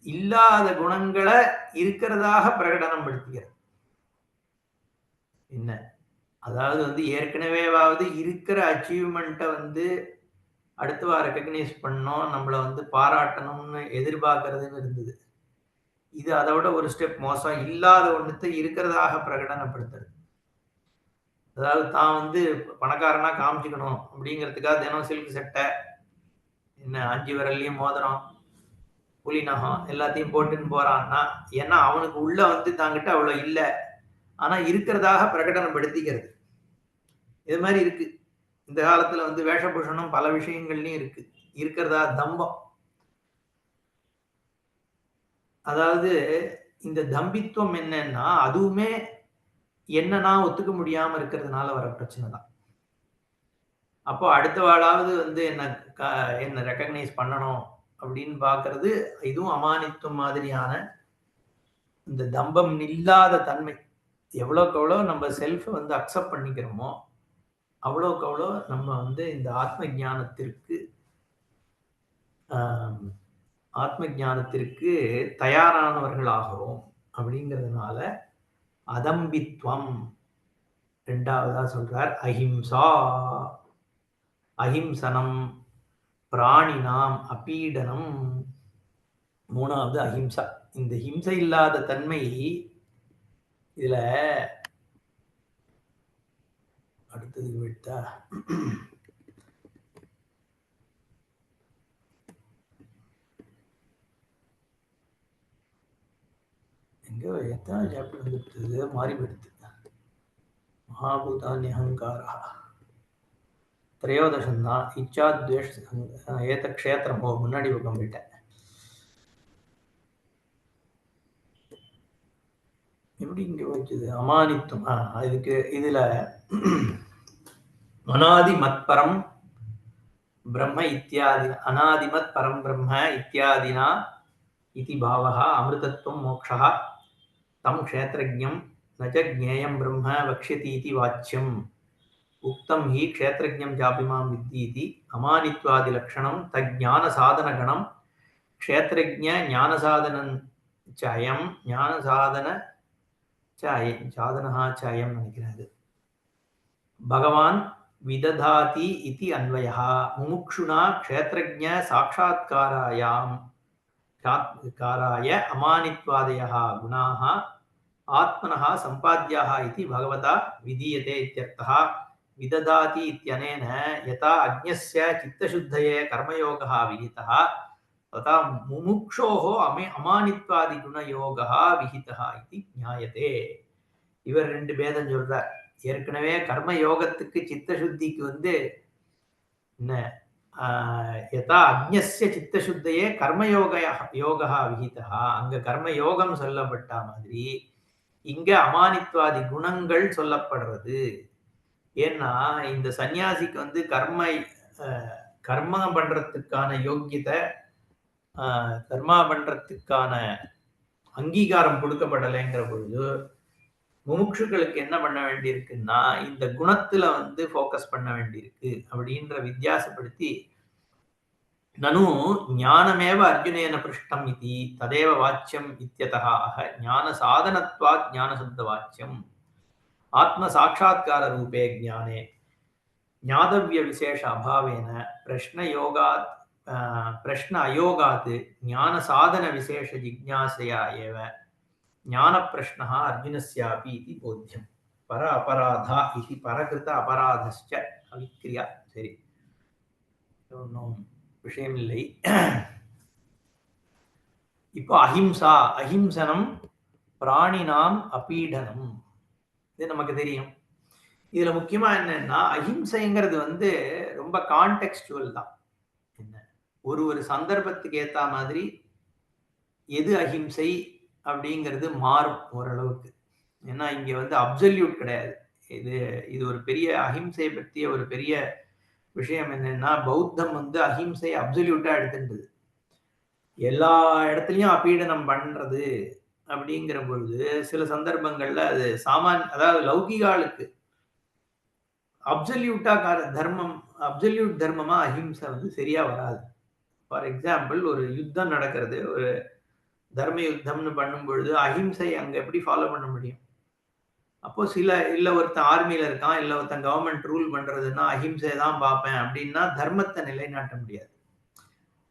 இல்லாத குணங்களை இருக்கிறதாக பிரகடனம் படுத்திக்கிறது. என்ன, அதாவது வந்து ஏற்கனவேவாவது இருக்கிற அச்சீவ்மெண்ட்டை வந்து அடுத்தவா ரெக்கக்னைஸ் பண்ணணும், நம்மள வந்து பாராட்டணும்னு எதிர்பார்க்கறதுன்னு இருந்தது. இது அதை விட ஒரு ஸ்டெப் மோசம். இல்லாத ஒண்ணுத்தை இருக்கிறதாக பிரகடனப்படுத்துறது. அதாவது தான் வந்து பணக்காரனா காமிச்சுக்கணும் அப்படிங்கிறதுக்காக தினம் சில்க் சட்டை, என்ன 5 விரல்லையும் மோதிரம், புலி நகம் எல்லாத்தையும் போட்டுன்னு போறான்னா, ஏன்னா அவனுக்கு உள்ள வந்து தாங்கிட்ட அவ்வளவு இல்ல. ஆனா இருக்கிறதாக பிரகடனப்படுத்திக்கிறது. இது மாதிரி இருக்கு. இந்த காலத்துல வந்து வேஷபூஷணம் பல விஷயங்கள்லயும் இருக்கு. இருக்கிறதா தம்பம். அதாவது இந்த தம்பித்துவம் என்னன்னா, அதுவுமே என்னன்னா ஒத்துக்க முடியாம இருக்கிறதுனால வர பிரச்சனை தான். அப்போ அடுத்தவாளாவது வந்து என்ன ரெக்கக்னைஸ் பண்ணணும் அப்படின்னு பாக்குறது, இதுவும் அமானித்துவம் மாதிரியான இந்த தம்பம் இல்லாத தன்மை. எவ்வளவுக்கு எவ்வளவு நம்ம செல்ஃப் வந்து அக்செப்ட் பண்ணிக்கிறோமோ, அவ்வளவுக்கு அவ்வளோ நம்ம வந்து இந்த ஆத்ம ஞானத்திற்கு தயாரானவர்கள் ஆகிறோம் அப்படிங்கிறதுனால அதம்பித்வம். இரண்டாவதா சொல்றார் அஹிம்சா, அஹிம்சனம், பிராணினாம் அப்பீடனம். மூணாவது அஹிம்சா. இந்த ஹிம்சை இல்லாத தன்மை இதுல அடுத்தது விட்டா எங்க எத்தனை சாப்டர் வந்துட்டு மாறி போயிடுது. மகாபூதானி அகங்காரா திரையோதசம் தான். இச்சா துவேஷ ஏத்த க்ஷேத்திரம் முன்னாடி பக்கம் போயிட்டேன். எப்படி இங்க வச்சுது அமானித்துவம். இதுக்கு இதுல அநாதிமத் பரம் பிரம்ம இத்தியாதி அநாதிமத் பரம் பிரம்ம இத்தியாதினா இதி பாவः அமிர்தத்வம் மோக்ஷः தம் க்ஷேத்ரஜ்ஞம் ந ச ஜ்ஞேயம் பிரம்ம வக்ஷ்யதி இதி வாச்யம் உக்தம் ஹி க்ஷேத்ரஜ்ஞம் சாபிமாம் வித்தி இதி அமானித்வாதி லக்ஷணம் தஜ்ஞான சாதன கணம் க்ஷேத்ரஜ்ஞ ஞான சாதனம் சயம் ஞான சாதன சாதனஹா சயம் நினைக்கிறது. பகவான் விததாதி இதி அன்வயः முமுக்ஷுனா க்ஷேத்ரஜ்ஞ சாட்சாத்காராயாம் காராய அமானித்வாதயः குணாः ஆத்மனः सम्पाद्याः इति भगवता विधीयते इत्यर्थः. विदधाति इत्यनेन यथा अज्ञस्य चित्तशुद्धये कर्मयोगः विहितः तथा मुमुक्षोः अमानित्वादिगुणयोगः विहितः इति ज्ञायते. இவர் ரெண்டு பேதம் சொல்றார். ஏற்கனவே கர்ம யோகத்துக்கு சித்தசுத்திக்கு வந்து என்ன யதா அக்ஞஸ்ய சித்தசுத்தையே கர்மயோகா விகிதா, அங்க கர்ம யோகம் சொல்லப்பட்ட மாதிரி இங்க அமானித்வாதி குணங்கள் சொல்லப்படுறது. ஏன்னா இந்த சன்னியாசிக்கு வந்து கர்ம பண்றதுக்கான யோக்கியத்தை, கர்மா பண்றதுக்கான அங்கீகாரம் கொடுக்கப்படலைங்கிற பொழுது முமுட்சுகளுக்கு என்ன பண்ண வேண்டியிருக்குன்னா இந்த குணத்துல வந்து ஃபோக்கஸ் பண்ண வேண்டியிருக்கு அப்படின்ற வித்தியாசப்படுத்தி நனு ஞானமேவ அர்ஜுனேன பிருஷ்டம் இதி ததேவ வாச்சியம் இத்யதः ஞான சாதனத்வாத் ஞான சப்த வாச்சியம் ஆத்ம சாட்சாத்கார ரூபே ஞானே ஞாதவ்ய விசேஷ அபாவேன பிரஷ்ன அயோகாத் ஞான சாதன விசேஷ ஜிக்ஞாசையா ஏவ ஞான பிரஷ்னः அர்ஜுனஸ்யாபி இதி போத்தியம். பர அபராதா இதி பரகிருத அபராதஸ்ச அவிக்ரியா. சரி, ஒன்றும் விஷயம் இல்லை. இப்போ அஹிம்சா, அஹிம்சனம், பிராணினாம் அப்பீடனம், இது நமக்கு தெரியும். இதுல முக்கியமா என்னன்னா அஹிம்சைங்கிறது வந்து ரொம்ப கான்டெக்ஸ்டுவல் தான். என்ன ஒரு சந்தர்ப்பத்துக்கு ஏத்த மாதிரி எது அஹிம்சை அப்படிங்கிறது மாறும் ஓரளவுக்கு. ஏன்னா இங்க வந்து அப்சல்யூட் கிடையாது. இது ஒரு பெரிய அஹிம்சையை பற்றிய ஒரு பெரிய விஷயம் என்னன்னா பௌத்தம் வந்து அஹிம்சை அப்சல்யூட்டா எடுத்துட்டது. எல்லா இடத்துலயும் அப்பீடனம் பண்றது அப்படிங்கிற பொழுது சில சந்தர்ப்பங்கள்ல அது அதாவது லௌகிகாலுக்கு அப்சல்யூட் தர்மமா அஹிம்சை வந்து சரியா வராது. ஃபார் எக்ஸாம்பிள், ஒரு யுத்தம் நடக்கிறது, ஒரு தர்ம யுத்தம்னு பண்ணும் பொழுது அஹிம்சை அங்க எப்படி ஃபாலோ பண்ண முடியும்? அப்போ இல்ல ஒருத்தன் ஆர்மியில இருக்கான், இல்ல ஒருத்தன் கவர்மெண்ட் ரூல் பண்றதுன்னா அஹிம்சை தான் பார்ப்பேன் அப்படின்னா தர்மத்தை நிலைநாட்ட முடியாது.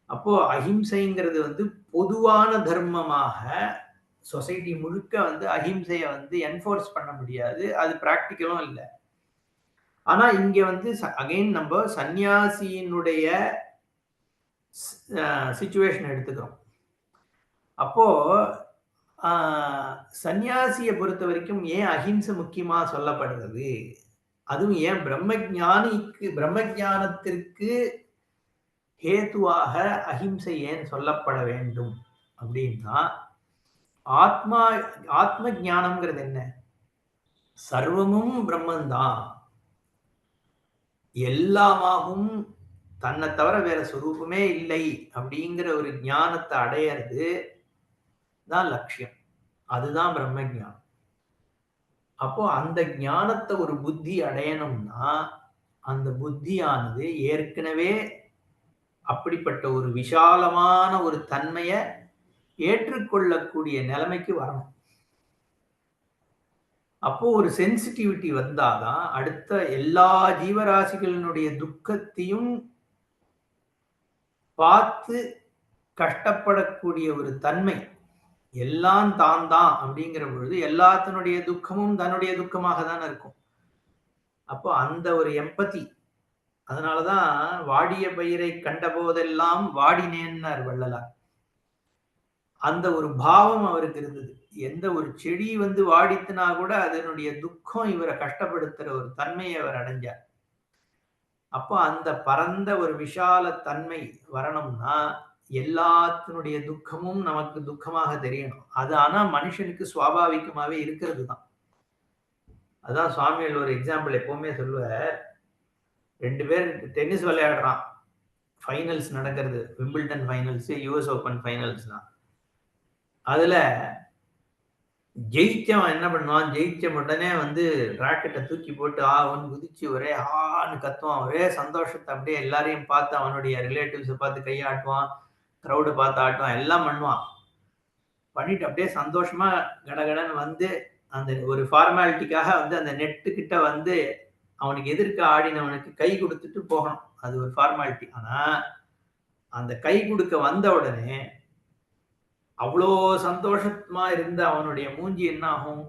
அப்போ அஹிம்சைங்கிறது வந்து பொதுவான தர்மமாக சொசைட்டி முழுக்க வந்து அஹிம்சைய வந்து என்ஃபோர்ஸ் பண்ண முடியாது. அது பிராக்டிக்கலும் இல்ல. ஆனா இங்க வந்து அகைன் நம்ம சன்னியாசியினுடைய சிச்சுவேஷன் எடுத்துக்கிறோம். அப்போ சன்னியாசியை பொறுத்த வரைக்கும் ஏன் அஹிம்சை முக்கியமா சொல்லப்படுறது? அதுவும் ஏன் பிரம்ம ஞானத்திற்கு ஹேதுவாக அஹிம்சை ஏன் சொல்லப்பட வேண்டும் அப்படின்னா, ஆத்ம ஞானம்ங்கிறது என்ன? சர்வமும் பிரம்மந்தான், எல்லாமாகவும் தன்னை தவிர வேற சொரூபமே இல்லை அப்படிங்கிற ஒரு ஞானத்தை அடையிறது தான் லட்சியம். அதுதான் பிரம்ம ஞானம். அப்போ அந்த ஞானத்தை ஒரு புத்தி அடையணும்னா அந்த புத்தியானது ஏற்கனவே அப்படிப்பட்ட ஒரு விஷாலமான ஒரு தன்மையை ஏற்றுக்கொள்ளக்கூடிய நிலைமைக்கு வரணும். அப்போ ஒரு சென்சிட்டிவிட்டி வந்தாதான் அடுத்த எல்லா ஜீவராசிகளினுடைய துக்கத்தையும் பார்த்து கஷ்டப்படக்கூடிய ஒரு தன்மை, எல்லாம் தான் அப்படிங்கிற பொழுது எல்லாத்தினுடைய துக்கமும் தன்னுடைய துக்கமாக தானே இருக்கும். அப்போ அந்த ஒரு எம்பதி, அதனாலதான் வாடிய பயிரை கண்ட போதெல்லாம் வாடினேன்னார் வள்ளலார். அந்த ஒரு பாவம் அவருக்கு இருந்தது. எந்த ஒரு செடி வந்து வாடித்துனா கூட அதனுடைய துக்கம் இவரை கஷ்டப்படுத்துற ஒரு தன்மையை அவர் அடைஞ்சார். அப்போ அந்த பரந்த ஒரு விஷால தன்மை வரணும்னா எல்லாத்தினுடைய துக்கமும் நமக்கு துக்கமாக தெரியணும். அது ஆனா மனுஷனுக்கு சுவாபாவிகமாவே இருக்கிறது தான். அதான் சுவாமிகள் ஒரு எக்ஸாம்பிள் எப்பவுமே சொல்லுவார். 2 பேர் டென்னிஸ் விளையாடுறான், ஃபைனல்ஸ் நடக்கிறது, Wimbledon finals, US open finals தான். அதுல ஜெயிச்சவன் என்ன பண்ணுவான், ஜெயிச்ச உடனே வந்து ராக்கெட்டை தூக்கி போட்டு ஆன்னு குதிச்சு ஒரே ஆன்னு கத்துவான். ஒரே சந்தோஷத்தை அப்படியே எல்லாரையும் பார்த்து அவனுடைய ரிலேட்டிவ்ஸை பார்த்து கையாட்டுவான், க்ரௌடை பார்த்து ஆட்டுவான், எல்லாம் பண்ணுவான். பண்ணிட்டு அப்படியே சந்தோஷமா கடகடன்னு வந்து அந்த ஒரு ஃபார்மாலிட்டிக்காக வந்து அந்த நெட்டு கிட்ட வந்து அவனுக்கு எதிர்க்க ஆடினவனுக்கு கை கொடுத்துட்டு போகணும். அது ஒரு ஃபார்மாலிட்டி. ஆனா அந்த கை கொடுக்க வந்த உடனே அவ்வளோ சந்தோஷமா இருந்த அவனுடைய மூஞ்சி என்ன ஆகும்,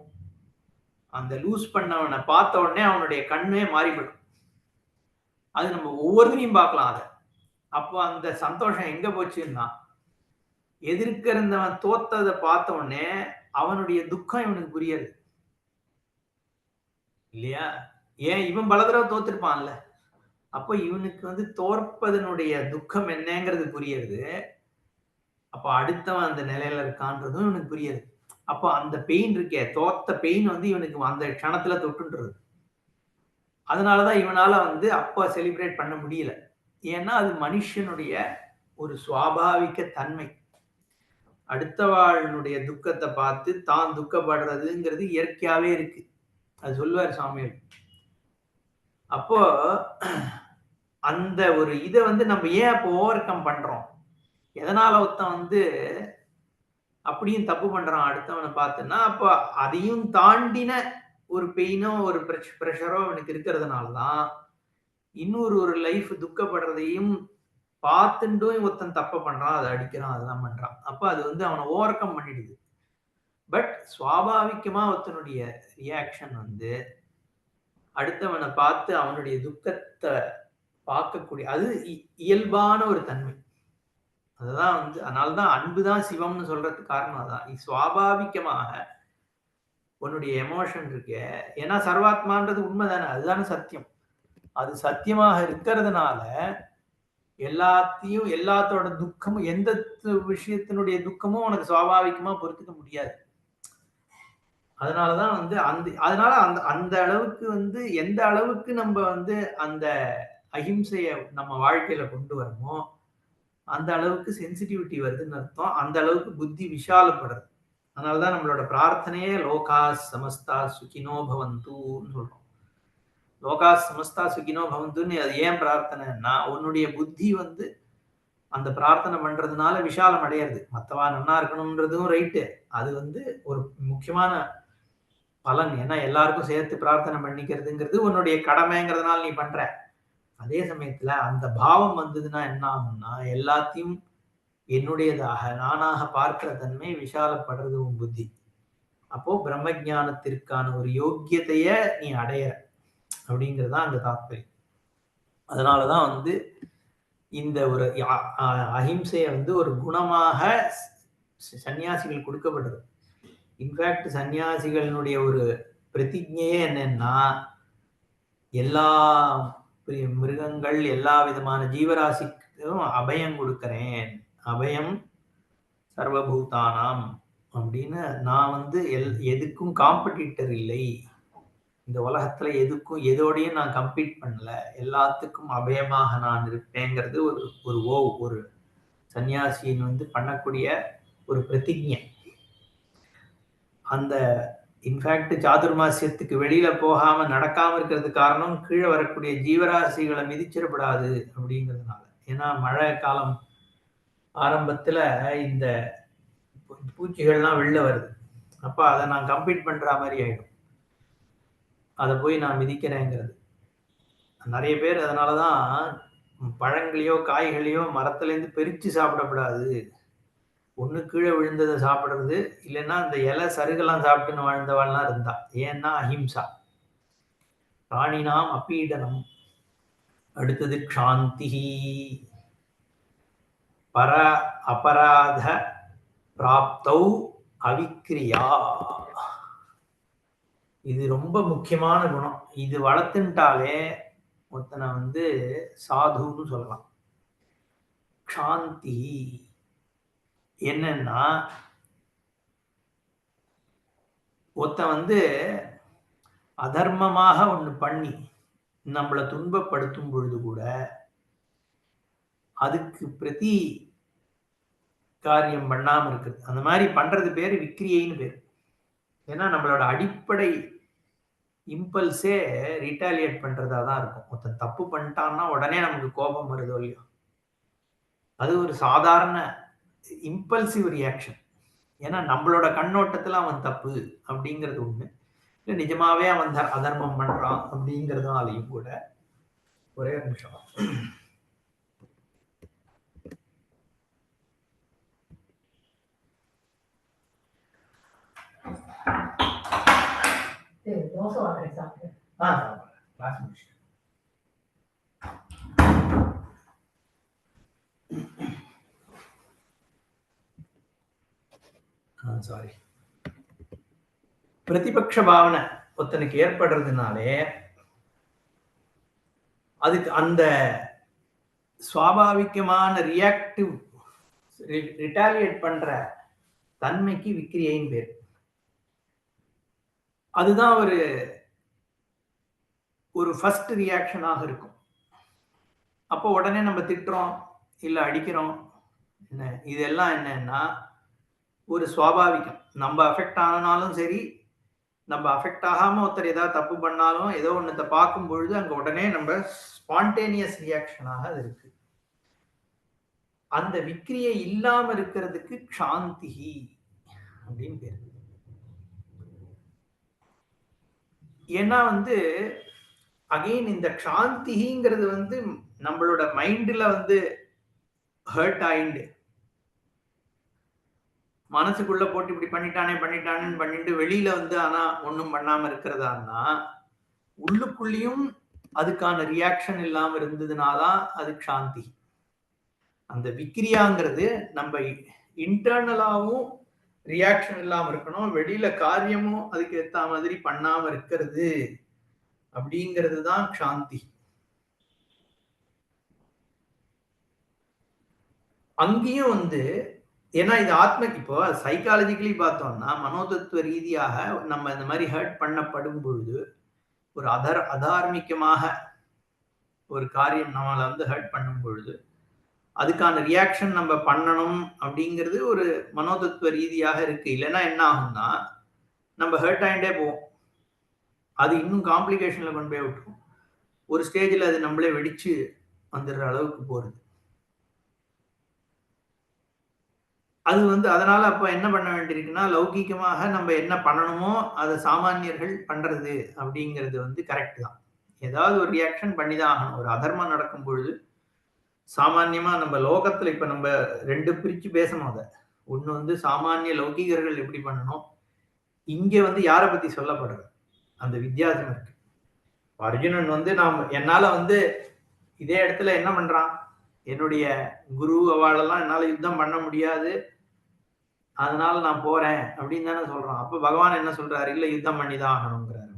அந்த லூஸ் பண்ணவனை பார்த்த உடனே அவனுடைய கண்ணே மாறிவிடும். அது நம்ம ஒவ்வொருத்தரையும் பார்க்கலாம். அதை அப்போ அந்த சந்தோஷம் எங்க போச்சுன்னா, எதிர்க்க இருந்தவன் தோத்ததை பார்த்த உடனே அவனுடைய துக்கம் இவனுக்கு புரியாது இல்லையா? ஏன் இவன் பல தடவை தோத்திருப்பான்ல, அப்போ இவனுக்கு வந்து தோற்பதனுடைய துக்கம் என்னங்கிறது புரியுது. அப்போ அடுத்தவன் அந்த நிலையில இருக்கான்றதும் இவனுக்கு புரியாது. அப்போ அந்த பெயின் இருக்கே, தோத்த பெயின் வந்து இவனுக்கு அந்த க்ஷணத்துல தொட்டுன்றது. அதனாலதான் இவனால வந்து அப்ப செலிப்ரேட் பண்ண முடியல. ஏன்னா அது மனுஷனுடைய ஒரு சுவாபாவிக தன்மை. அடுத்தவாளுடைய துக்கத்தை பார்த்து தான் துக்கப்படுறதுங்கிறது இயற்கையாவே இருக்கு. அது சொல்லுவார் சுவாமிகள். அப்போ அந்த ஒரு இதை வந்து நம்ம ஏன் அப்போ ஓவர் கம் பண்றோம்? எதனால ஒருத்தன் வந்து அப்படியும் தப்பு பண்றான் அடுத்தவனை பார்த்துன்னா, அப்போ அதையும் தாண்டின ஒரு பெயினோ ஒரு ப்ரெஷரோ அவனுக்கு இருக்கிறதுனாலதான் இன்னொரு லைஃப் துக்கப்படுறதையும் பார்த்துட்டும் ஒருத்தன் தப்ப பண்றான், அதை அடிக்கிறான், அதெல்லாம் பண்றான். அப்ப அது வந்து அவனை ஓவர் கம் பண்ணிடுது. பட் சுவாபாவிகமா ஒருத்தனுடைய ரியாக்ஷன் வந்து அடுத்தவனை பார்த்து அவனுடைய துக்கத்தை பார்க்கக்கூடிய அது இயல்பான ஒரு தன்மை. அதுதான் வந்து அதனால்தான் அன்புதான் சிவம்னு சொல்றதுக்கு காரணம் அதான். சுவாபாவிகமாக உன்னுடைய எமோஷன் இருக்கு. ஏன்னா சர்வாத்மான்றது உண்மைதானே, அதுதானே சத்தியம். அது சத்தியமாக இருக்கிறதுனால எல்லாத்தையும் எல்லாத்தோட துக்கமும் எந்த விஷயத்தினுடைய துக்கமும் உனக்கு சுவாபாவிகமா பொறுத்துக்க முடியாது. அதனாலதான் வந்து அதனால அந்த அளவுக்கு வந்து எந்த அளவுக்கு நம்ம வந்து அந்த அஹிம்சைய நம்ம வாழ்க்கையில கொண்டு வரமோ அந்த அளவுக்கு சென்சிட்டிவிட்டி வருதுன்னு அர்த்தம். அந்த அளவுக்கு புத்தி விஷாலப்படுறது. அதனாலதான் நம்மளோட பிரார்த்தனையே லோகா சமஸ்தா சுகினோ பவந்துன்னு சொல்றோம். லோகா சமஸ்தா சுகினோ பவந்துன்னு அது ஏன் பிரார்த்தனைன்னா, உன்னுடைய புத்தி வந்து அந்த பிரார்த்தனை பண்றதுனால விஷாலம் அடையாது. மற்றவா நன்னா இருக்கணும்ன்றதும் ரைட்டு, அது வந்து ஒரு முக்கியமான பலன். ஏன்னா எல்லாருக்கும் சேர்த்து பிரார்த்தனை பண்ணிக்கிறதுங்கிறது உன்னுடைய கடமைங்கிறதுனால நீ பண்ற. அதே சமயத்துல அந்த பாவம் வந்ததுன்னா என்ன ஆகும்னா, எல்லாத்தையும் என்னுடையதாக நானாக பார்க்கிற தன்மை விஷாலப்படுறது உன் புத்தி. அப்போ பிரம்ம ஞானத்திற்கான ஒரு யோக்கியத்தைய நீ அடையற அப்படிங்கிறது தான் அந்த தாத்பரியம். அதனாலதான் வந்து இந்த ஒரு அஹிம்சைய வந்து ஒரு குணமாக சன்னியாசிகள் கொடுக்கப்படுறது. இன்ஃபேக்ட் சன்னியாசிகளினுடைய ஒரு பிரதிஜையே என்னன்னா, எல்லா மிருகங்கள் எல்லா விதமான ஜீவராசிக்கும் அபயம் கொடுக்கிறேன், அபயம் சர்வபூதானாம் அப்படின்னு. நான் வந்து எதுக்கும் காம்படிட்டர் இல்லை, இந்த உலகத்துல எதுக்கும் எதோடையும் நான் கம்பீட் பண்ணல, எல்லாத்துக்கும் அபயமாக நான் இருப்பேங்கிறது ஒரு ஒரு சன்னியாசியின் வந்து பண்ணக்கூடிய ஒரு பிரதிஜை. அந்த இன்ஃபேக்ட் சாதுர்மாசியத்துக்கு வெளியில போகாம நடக்காம இருக்கிறது காரணம் கீழே வரக்கூடிய ஜீவராசிகளை மிதிச்சிடப்படாது அப்படிங்கிறதுனால. ஏன்னா மழை காலம் ஆரம்பத்துல இந்த பூச்சிகள்லாம் வெளில வருது, அப்ப அதை நான் கம்பீட் பண்ற மாதிரி ஆயிடும், அதை போய் நான் மிதிக்கிறேங்கிறது. நிறைய பேர் அதனாலதான் பழங்களையோ காய்களையோ மரத்துல இருந்து பிரிச்சு சாப்பிடக்கூடாது, ஒண்ணு கீழே விழுந்ததை சாப்பிடுறது, இல்லைன்னா இந்த இலை சருகெல்லாம் சாப்பிட்டுன்னு வாழ்ந்தவாள்லாம் இருந்தா. ஏன்னா அஹிம்சா. பிராணினாம் அப்பீடனம். அடுத்தது க்ஷாந்தி. பர அபராத பிராப்தௌ அவிக்ரியா. இது ரொம்ப முக்கியமான குணம். இது வளர்த்துட்டாலே ஒருத்தனை வந்து சாதுன்னு சொல்லலாம். க்ஷாந்தி என்னன்னா, ஒருத்தன் வந்து அதர்மமாக ஒண்ணு பண்ணி நம்மளை துன்பப்படுத்தும் பொழுது கூட அதுக்கு பிரதி காரியம் பண்ணாம இருக்குது. அந்த மாதிரி பண்றது பேரு விக்ரியைன்னு பேரு. ஏன்னா நம்மளோட அடிப்படை இம்பல்ஸே ரிட்டாலியேட் பண்றதா தான் இருக்கும். ஒருத்தன் தப்பு பண்ணிட்டான்னா உடனே நமக்கு கோபம் வருதோ இல்லையோ, அது ஒரு சாதாரண இம்பல்சிவ் ரியாக்ஷன். ஏன்னா நம்மளோட கண்ணோட்டத்துல அவன் தப்பு அப்படிங்கிறது ஒண்ணு, இல்லை நிஜமாவே அவன் அதர்மம் பண்றான் அப்படிங்கிறதுனாலையும் கூட. ஒரே நிமிஷம். சாரி. பிரதிபக்ஷ பாவனை ஒருத்தனுக்கு ஏற்படுறதுனாலே அதுக்கு அந்த சுவாபாவிகமான ரியாக்டிவ் ரிட்டாலியேட் பண்ற தன்மைக்கு விக்ரியைன்னு பேர். அதுதான் ஒரு ஃபர்ஸ்ட் ரியாக்ஷனாக இருக்கும். அப்போ உடனே நம்ம திட்டுறோம் இல்ல அடிக்கிறோம், என்ன இதெல்லாம் என்னன்னா ஒரு சுவாபாவிகம். நம்ம அஃபெக்ட் ஆனாலும் சரி, நம்ம அஃபெக்ட் ஆகாம ஒருத்தர் ஏதாவது தப்பு பண்ணாலும் ஏதோ ஒன்னத்தை பார்க்கும் பொழுது அங்க உடனே நம்ம ஸ்பான்டேனியஸ் ரியாக்ஷனாக அது இருக்கு. அந்த விக்ரியை இல்லாம இருக்கிறதுக்கு க்ஷாந்தி அப்படின்னு பேரு. ஏன்னா வந்து அகைன் இந்த க்ஷாந்திங்கிறது வந்து நம்மளோட மைண்ட்ல வந்து ஹர்ட் ஆயிண்டு மனசுக்குள்ள போட்டு இப்படி பண்ணிட்டானேன்னு பண்ணிட்டு வெளியில வந்து ஆனா ஒண்ணும் பண்ணாம இருக்கிறதான்னா, உள்ளுக்குள்ளேயும் அதுக்கான ரியாக்ஷன் இல்லாம இருந்ததுனாதான் அது க்ஷாந்தி. அந்த விக்ரியாங்கிறது நம்ம இன்டர்னலாவும் ரியாக்ஷன் இல்லாம இருக்கணும், வெளியில காரியமும் அதுக்கு ஏத்த மாதிரி பண்ணாம இருக்கிறது அப்படிங்கிறது தான் க்ஷாந்தி. அங்கேயும் வந்து ஏன்னா இது ஆத்மக்கு இப்போ சைக்காலஜிக்கலி பார்த்தோம்னா மனோதத்துவ ரீதியாக நம்ம இந்த மாதிரி ஹர்ட் பண்ணப்படும் பொழுது ஒரு அதார்மிகமாக ஒரு காரியம் நம்மளை வந்து ஹர்ட் பண்ணும் பொழுது அதுக்கான ரியாக்ஷன் நம்ம பண்ணணும் அப்படிங்கிறது ஒரு மனோதத்துவ ரீதியாக இருக்கு. இல்லைன்னா என்ன ஆகும்னா நம்ம ஹர்ட் ஆகிட்டே போவோம், அது இன்னும் காம்ப்ளிகேஷன்ல கொண்டு போய் விட்டுரும், ஒரு ஸ்டேஜில் அது நம்மளே வெடிச்சு வந்துடுற அளவுக்கு போறது. அது அதனால அப்ப என்ன பண்ண வேண்டியிருக்குன்னா, லௌகீகமாக நம்ம என்ன பண்ணணுமோ அத சாமானியர்கள் பண்றது அப்படிங்கிறது கரெக்ட் தான். ஏதாவது ஒரு ரியாக்ஷன் பண்ணிதான் ஆகணும். ஒரு அதர்மம் நடக்கும் பொழுது சாமான்யமா நம்ம லோகத்துல இப்ப நம்ம 2 பிரிச்சு பேசணும் அத. ஒண்ணு சாமானிய லௌகீகர்கள் எப்படி பண்ணணும். இங்க யார பத்தி சொல்லப்படுறது. அந்த வித்தியாசம் இருக்கு. அர்ஜுனன் நாம் என்னால இதே இடத்துல என்ன பண்றான்? என்னுடைய குரு அவாளெல்லாம் என்னால யுத்தம் பண்ண முடியாது. அதனால நான் போறேன் அப்படின்னு தானே சொல்றான். அப்ப பகவான் என்ன சொல்றாரு? இல்ல யுத்தம் பண்ணிதான் ஆகணுங்கிறாரு.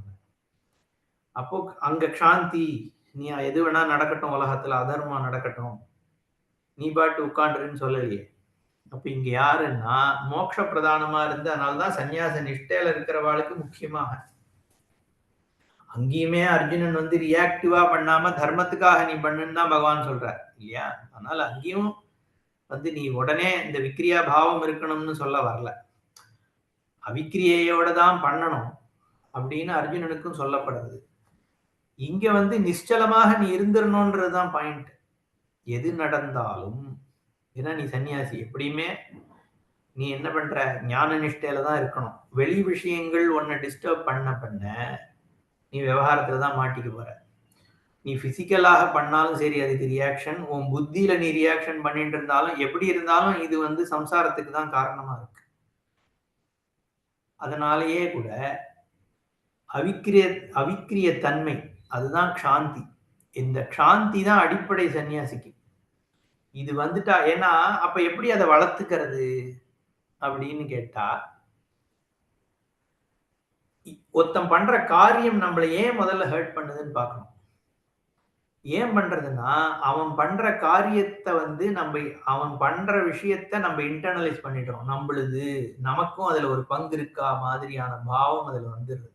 அப்போ அங்க சாந்தி, நீ எது வேணா நடக்கட்டும் உலகத்துல, அதர்மம் நடக்கட்டும். நீ பாட்டு உட்கார்ந்துருன்னு சொல்லலையே. அப்ப இங்க யாருன்னா, மோட்ச பிரதானமா இருந்து அதனாலதான் சன்னியாச நிஷ்டையில இருக்கிறவாளுக்கு முக்கியமாக. அங்கேயுமே அர்ஜுனன் ரியாக்டிவா பண்ணாம தர்மத்துக்காக நீ பண்ணுன்னு தான் பகவான் சொல்றார் இல்லையா? அதனால அங்கேயும் நீ உடனே இந்த விக்ரியா பாவம் இருக்கணும்னு சொல்ல வரல. அவிக்கிரியையோட தான் பண்ணணும் அப்படின்னு அர்ஜுனனுக்கும் சொல்லப்படுது. இங்க நிശ്ചலமாக நீ இருந்துடணும்ன்றதுதான் பாயிண்ட். எது நடந்தாலும் ஏன்னா நீ சன்னியாசி, எப்படியுமே நீ என்ன பண்ற? ஞான நிஷ்டையில தான் இருக்கணும். வெளி விஷயங்கள் உன்னை டிஸ்டர்ப் பண்ண நீ விவகாரத்துல தான் மாட்டிக்க போற. நீ பிசிக்கலாக பண்ணாலும் சரி அதுக்கு ரியாக்ஷன், உன் புத்தியில நீ ரியாக்ஷன் பண்ணிட்டு இருந்தாலும் எப்படி இருந்தாலும் இது சம்சாரத்துக்கு தான் காரணமா இருக்கு. அதனாலேயே கூட அவிக்கிரிய தன்மை அதுதான் சாந்தி. இந்த சாந்தி தான் அடிப்படை சன்னியாசிக்கு. இது வந்துட்டா ஏன்னா அப்ப எப்படி அதை வளர்த்துக்கிறது அப்படின்னு கேட்டா, ஒருத்தன் பண்ற காரியம் நம்மளை ஏன் முதல்ல ஹர்ட் பண்ணுதுன்னு பார்க்கணும். ஏன் பண்றதுன்னா, அவன் பண்ற காரியத்தை நம்ம அவன் பண்ற விஷயத்த நம்ம இன்டர்னலைஸ் பண்ணிடுறோம். நம்மளுது, நமக்கும் அதுல ஒரு பங்கு இருக்கா மாதிரியான பாவம் அதுல வந்துருது.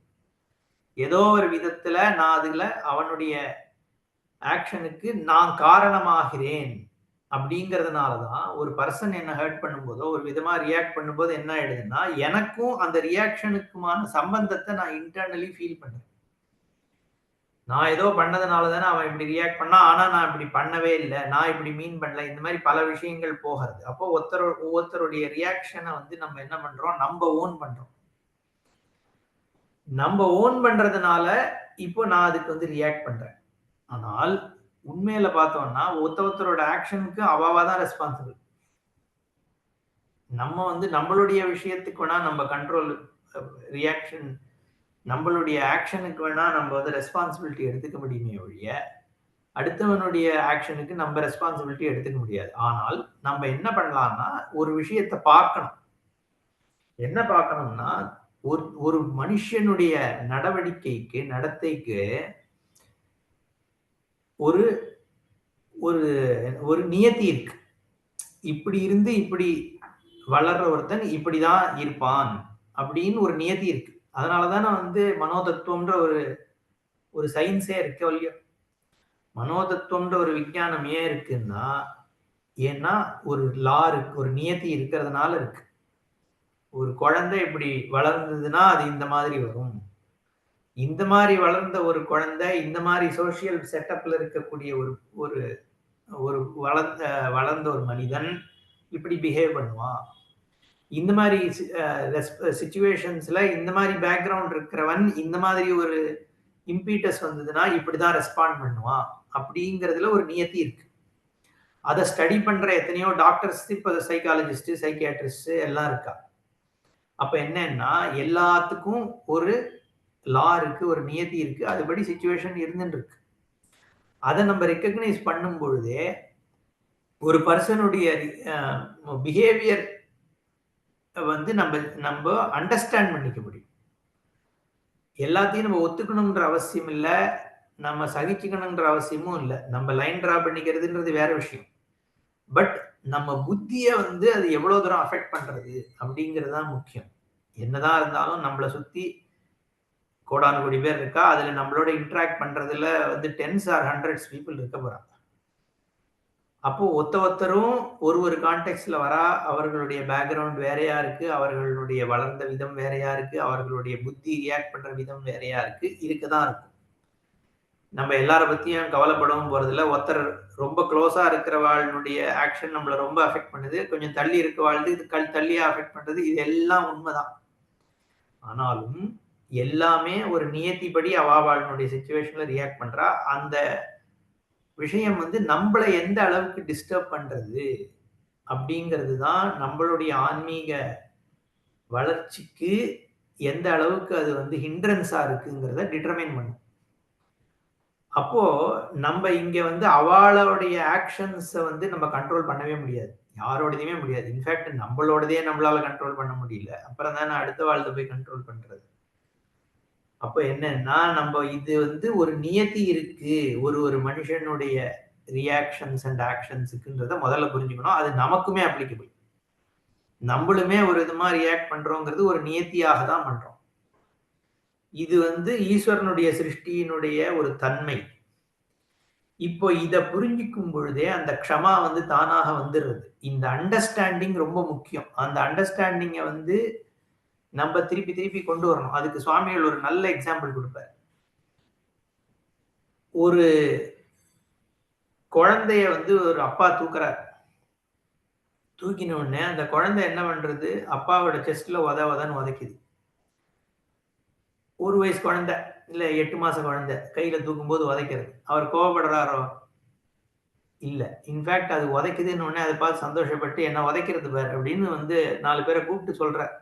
ஏதோ ஒரு விதத்துல நான் அதுல அவனுடைய ஆக்ஷனுக்கு நான் காரணமாகிறேன் அப்படிங்கிறதுனாலதான் ஒரு பர்சன் என்ன ஹர்ட் பண்ணும்போதோ ஒரு விதமா ரியாக்ட் பண்ணும்போது என்ன ஆயிடுதுன்னா, எனக்கும் அந்த ரியாக்ஷனுக்குமான சம்பந்தத்தை நான் இன்டர்னலி ஃபீல் பண்றேன். நான் ஏதோ பண்ணதுனால தானே அவன் இப்படி ரியாக்ட் பண்ணா, ஆனா நான் இப்படி பண்ணவே இல்லை, நான் இப்படி மீன் பண்ணல, இந்த மாதிரி பல விஷயங்கள் போகிறது. அப்போ ஒவ்வொருத்தருடைய ரியாக்ஷனை நம்ம என்ன பண்றோம்? நம்ம ஓன் பண்றோம். நம்ம ஓன் பண்றதுனால இப்போ நான் அதுக்கு ரியாக்ட் பண்றேன். ஆனால் உண்மையில பார்த்தோம்னா ஒருத்தரோட ஆக்ஷனுக்கு அவாதான் ரெஸ்பான்சிபிள். நம்ம நம்மளுடைய விஷயத்துக்கு வேணா நம்ம கண்ட்ரோல் ரியாக்ஷன், நம்மளுடைய ஆக்ஷனுக்கு வேணா நம்ம ரெஸ்பான்சிபிலிட்டி எடுத்துக்க முடியுமே ஒழிய அடுத்தவனுடைய ஆக்ஷனுக்கு நம்ம ரெஸ்பான்சிபிலிட்டி எடுத்துக்க முடியாது. ஆனால் நம்ம என்ன பண்ணலாம்னா ஒரு விஷயத்தை பார்க்கணும். என்ன பார்க்கணும்னா ஒரு மனுஷனுடைய நடவடிக்கைக்கு நடத்தைக்கு ஒரு ஒரு ஒரு நியதி இருக்கு. இப்படி இருந்து இப்படி வளர்ற ஒருத்தன் இப்படிதான் இருப்பான் அப்படின்னு ஒரு நியதி இருக்கு. அதனாலதானே மனோதத்துவம்ன்ற ஒரு சயின்ஸே இருக்கு இல்லையோ. மனோதத்துவம்ன்ற ஒரு விஞ்ஞானம் ஏன் இருக்குன்னா, ஏன்னா ஒரு லா இருக்கு, ஒரு நியதி இருக்கிறதுனால இருக்கு. ஒரு குழந்தை இப்படி வளர்ந்ததுன்னா அது இந்த மாதிரி வரும். இந்த மாதிரி வளர்ந்த ஒரு குழந்தை இந்த மாதிரி சோசியல் செட்டப்ல இருக்கக்கூடிய ஒரு ஒரு வளர்ந்த ஒரு மனிதன் இப்படி பிஹேவ் பண்ணுவான். இந்த மாதிரி சிச்சுவேஷன்ஸ்ல இந்த மாதிரி பேக்ரவுண்ட் இருக்கிறவன் இந்த மாதிரி ஒரு இம்பீட்டஸ் வந்ததுன்னா இப்படிதான் ரெஸ்பாண்ட் பண்ணுவான் அப்படிங்கிறதுல ஒரு நியதி இருக்கு. அதை ஸ்டடி பண்ற எத்தனையோ டாக்டர்ஸ், இப்போ சைக்காலஜிஸ்ட், சைக்கியாட்ரிஸ்ட் எல்லாம் இருக்கா. அப்ப என்னன்னா எல்லாத்துக்கும் ஒரு லா இருக்கு, ஒரு நியதி இருக்கு, அதுபடி சிச்சுவேஷன் இருந்துட்டு இருக்கு. அதை நம்ம ரெக்கக்னைஸ் பண்ணும் பொழுதே ஒரு பர்சனுடைய பிஹேவியர் நம்ம அண்டர்ஸ்டாண்ட் பண்ணிக்க முடியும். எல்லாத்தையும் நம்ம ஒத்துக்கணும்ன்ற அவசியம் இல்லை, நம்ம சகிச்சுக்கணுன்ற அவசியமும் இல்லை. நம்ம லைன் டிரா பண்ணிக்கிறதுன்றது வேற விஷயம். பட் நம்ம புத்திய அது எவ்வளவு தூரம் அஃபெக்ட் பண்றது அப்படிங்கிறது தான் முக்கியம். என்னதான் இருந்தாலும் நம்மளை சுத்தி கோடானு கோடி பேர் இருக்கா, அதுல நம்மளோட இன்டராக்ட் பண்றதுல டென்ஸ் ஆர் ஹண்ட்ரட்ஸ் பீப்புள் இருக்க போறாங்க. அப்போ ஒருத்தரும் ஒரு கான்டெக்ட்ல வரா, அவர்களுடைய பேக்ரவுண்ட் வேறையா இருக்கு, அவர்களுடைய வளர்ந்த விதம் வேறையா இருக்கு, அவர்களுடைய புத்தி ரியாக்ட் பண்ற விதம் வேறையா இருக்கு, இருக்குதான் இருக்கும். நம்ம எல்லார பத்தியும் கவலைப்படவும் போறதில்ல. ஒருத்தர் ரொம்ப க்ளோஸா இருக்கிறவாளுடைய ஆக்ஷன் நம்மள ரொம்ப அஃபெக்ட் பண்ணுது. கொஞ்சம் தள்ளி இருக்கவாழ்து இது தள்ளியா அஃபெக்ட் பண்றது. இது எல்லாம் உண்மைதான். ஆனாலும் எல்லாமே ஒரு நியதிப்படி அவாவாளுடைய சிச்சுவேஷன்ல ரியாக்ட் பண்றா. அந்த விஷயம் வந்து நம்மள எந்த அளவுக்கு டிஸ்டர்ப் பண்றது அப்படிங்கிறது தான் நம்மளுடைய ஆன்மீக வளர்ச்சிக்கு எந்த அளவுக்கு அது வந்து ஹிண்ட்ரன்ஸா இருக்குங்கிறத டிட்டர்மைன் பண்ணும். அப்போ நம்ம இங்க வந்து அவாளுடைய ஆக்ஷன்ஸ வந்து நம்ம கண்ட்ரோல் பண்ணவே முடியாது. யாரோடதையுமே முடியாது. இன்ஃபேக்ட் நம்மளோடதையே நம்மளால கண்ட்ரோல் பண்ண முடியல. அப்புறம் தானே அடுத்த வாழ்த்த போய் கண்ட்ரோல் பண்றது. அப்ப என்னன்னா நம்ம இது வந்து ஒரு நியதி இருக்கு. ஒரு மனுஷனுடைய ரியாக்ஷன்ஸ் அண்ட் ஆக்ஷன்ஸுக்குன்றத முதல்ல புரிஞ்சுக்கணும். அது நமக்குமே அப்ளிகபிள். நம்மளுமே ஒரு விதமா ரியாக்ட் பண்றோங்கிறது ஒரு நியத்தியாக தான் பண்றோம். இது வந்து ஈஸ்வரனுடைய சிருஷ்டியினுடைய ஒரு தன்மை. இப்போ இத புரிஞ்சிக்கும் பொழுதே அந்த க்ஷமா வந்து தானாக வந்துடுறது. இந்த அண்டர்ஸ்டாண்டிங் ரொம்ப முக்கியம். அந்த அண்டர்ஸ்டாண்டிங்க வந்து நம்ம திருப்பி திருப்பி கொண்டு வரணும். அதுக்கு சுவாமிகள் ஒரு நல்ல எக்ஸாம்பிள் கொடுப்பார். ஒரு குழந்தைய வந்து ஒரு அப்பா தூக்குறார். தூக்கின உடனே அந்த குழந்தை என்ன பண்றது? அப்பாவோட செஸ்ட்ல உதன்னு உதைக்குது. 1 வயசு குழந்தை, இல்ல 8 மாச குழந்தை கையில தூக்கும்போது உதைக்கிறது. அவர் கோவப்படுறாரோ? இல்ல. இன்ஃபேக்ட் அது உதைக்குதுன்னு உடனே அதை பார்த்து சந்தோஷப்பட்டு என்ன உதைக்கிறது பாரு அப்படின்னு வந்து 4 பேரை கூப்பிட்டு சொல்றார்.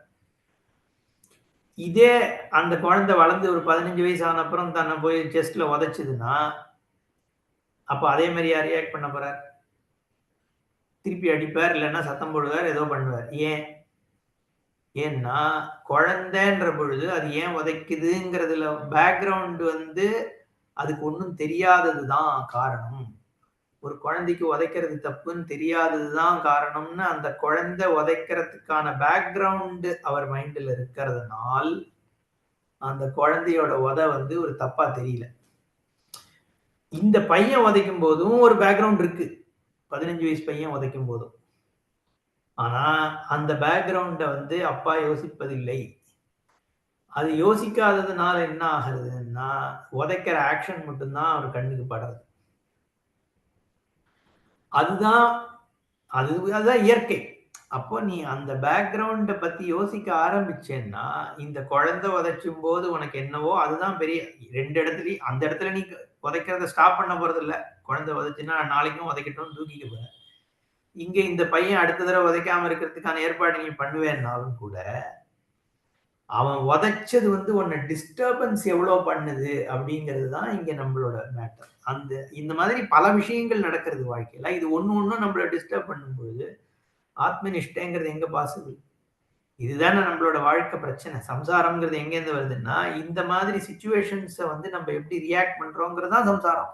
இதே அந்த குழந்தை வளர்ந்து ஒரு 15 வயசு ஆன அப்புறம் தன்னை போய் செஸ்ட்ல உதைச்சதுன்னா, அப்ப அதே மாதிரியா ரியாக்ட் பண்ண போறார்? திருப்பி அடிப்பார், இல்லைன்னா சத்தம் போடுவார், ஏதோ பண்ணுவார். ஏன்? ஏன்னா குழந்தைன்ற பொழுது அது ஏன் உதைக்குதுங்கிறதுல பேக்ரவுண்ட் வந்து அதுக்கு ஒண்ணும் தெரியாததுதான் காரணம். ஒரு குழந்தைக்கு உதைக்கிறது தப்புன்னு தெரியாததுதான் காரணம்னு அந்த குழந்தை உதைக்கிறதுக்கான பேக்ரவுண்ட் அவர் மைண்ட்ல இருக்கிறதுனால் அந்த குழந்தையோட வந்து ஒரு தப்பா தெரியல. இந்த பையன் உதைக்கும் போதும் ஒரு பேக்ரவுண்ட் இருக்கு. 15 வயசு பையன் உதைக்கும் போதும். ஆனா அந்த பேக்ரவுண்ட வந்து அப்பா யோசிப்பதில்லை. அது யோசிக்காததுனால என்ன ஆகுதுன்னா உதைக்கிற ஆக்ஷன் மட்டும்தான் அவர் கண்ணுக்கு படுறது. அதுதான் அதுதான் இயற்கை. அப்போ நீ அந்த பேக்ரவுண்ட பத்தி யோசிக்க ஆரம்பிச்சேன்னா இந்த குழந்தை உதைச்சும் போது உனக்கு என்னவோ அதுதான் பெரிய 2 இடத்துலயும் அந்த இடத்துல நீ உதைக்கிறத ஸ்டாப் பண்ண போறது இல்ல. குழந்தை உதைச்சுன்னா நாளைக்கும் உதைக்கட்டும் தூக்கிக்க போற. இங்க இந்த பையன் அடுத்த தடவை உதைக்காம இருக்கிறதுக்கான ஏற்பாடு நீ பண்ணுவேன்னாலும் கூட அவன் உதைச்சது வந்து உன்னை டிஸ்டர்பன்ஸ் எவ்வளவு பண்ணுது அப்படிங்கிறது தான் இங்க நம்மளோட மேட்டர். இந்த மாதிரி பல விஷயங்கள் நடக்கிறது வாழ்க்கையில. இது ஒண்ணும் நம்மள டிஸ்டர்ப் பண்ணும்போது ஆத்ம நிஷ்டைங்கிறது எங்க பாசிபிள்? இதுதானே நம்மளோட வாழ்க்கை பிரச்சனை. சம்சாரம்ங்கிறது எங்கேருந்து வருதுன்னா இந்த மாதிரி சிச்சுவேஷன்ஸை வந்து நம்ம எப்படி ரியாக்ட் பண்றோங்கிறது தான் சம்சாரம்.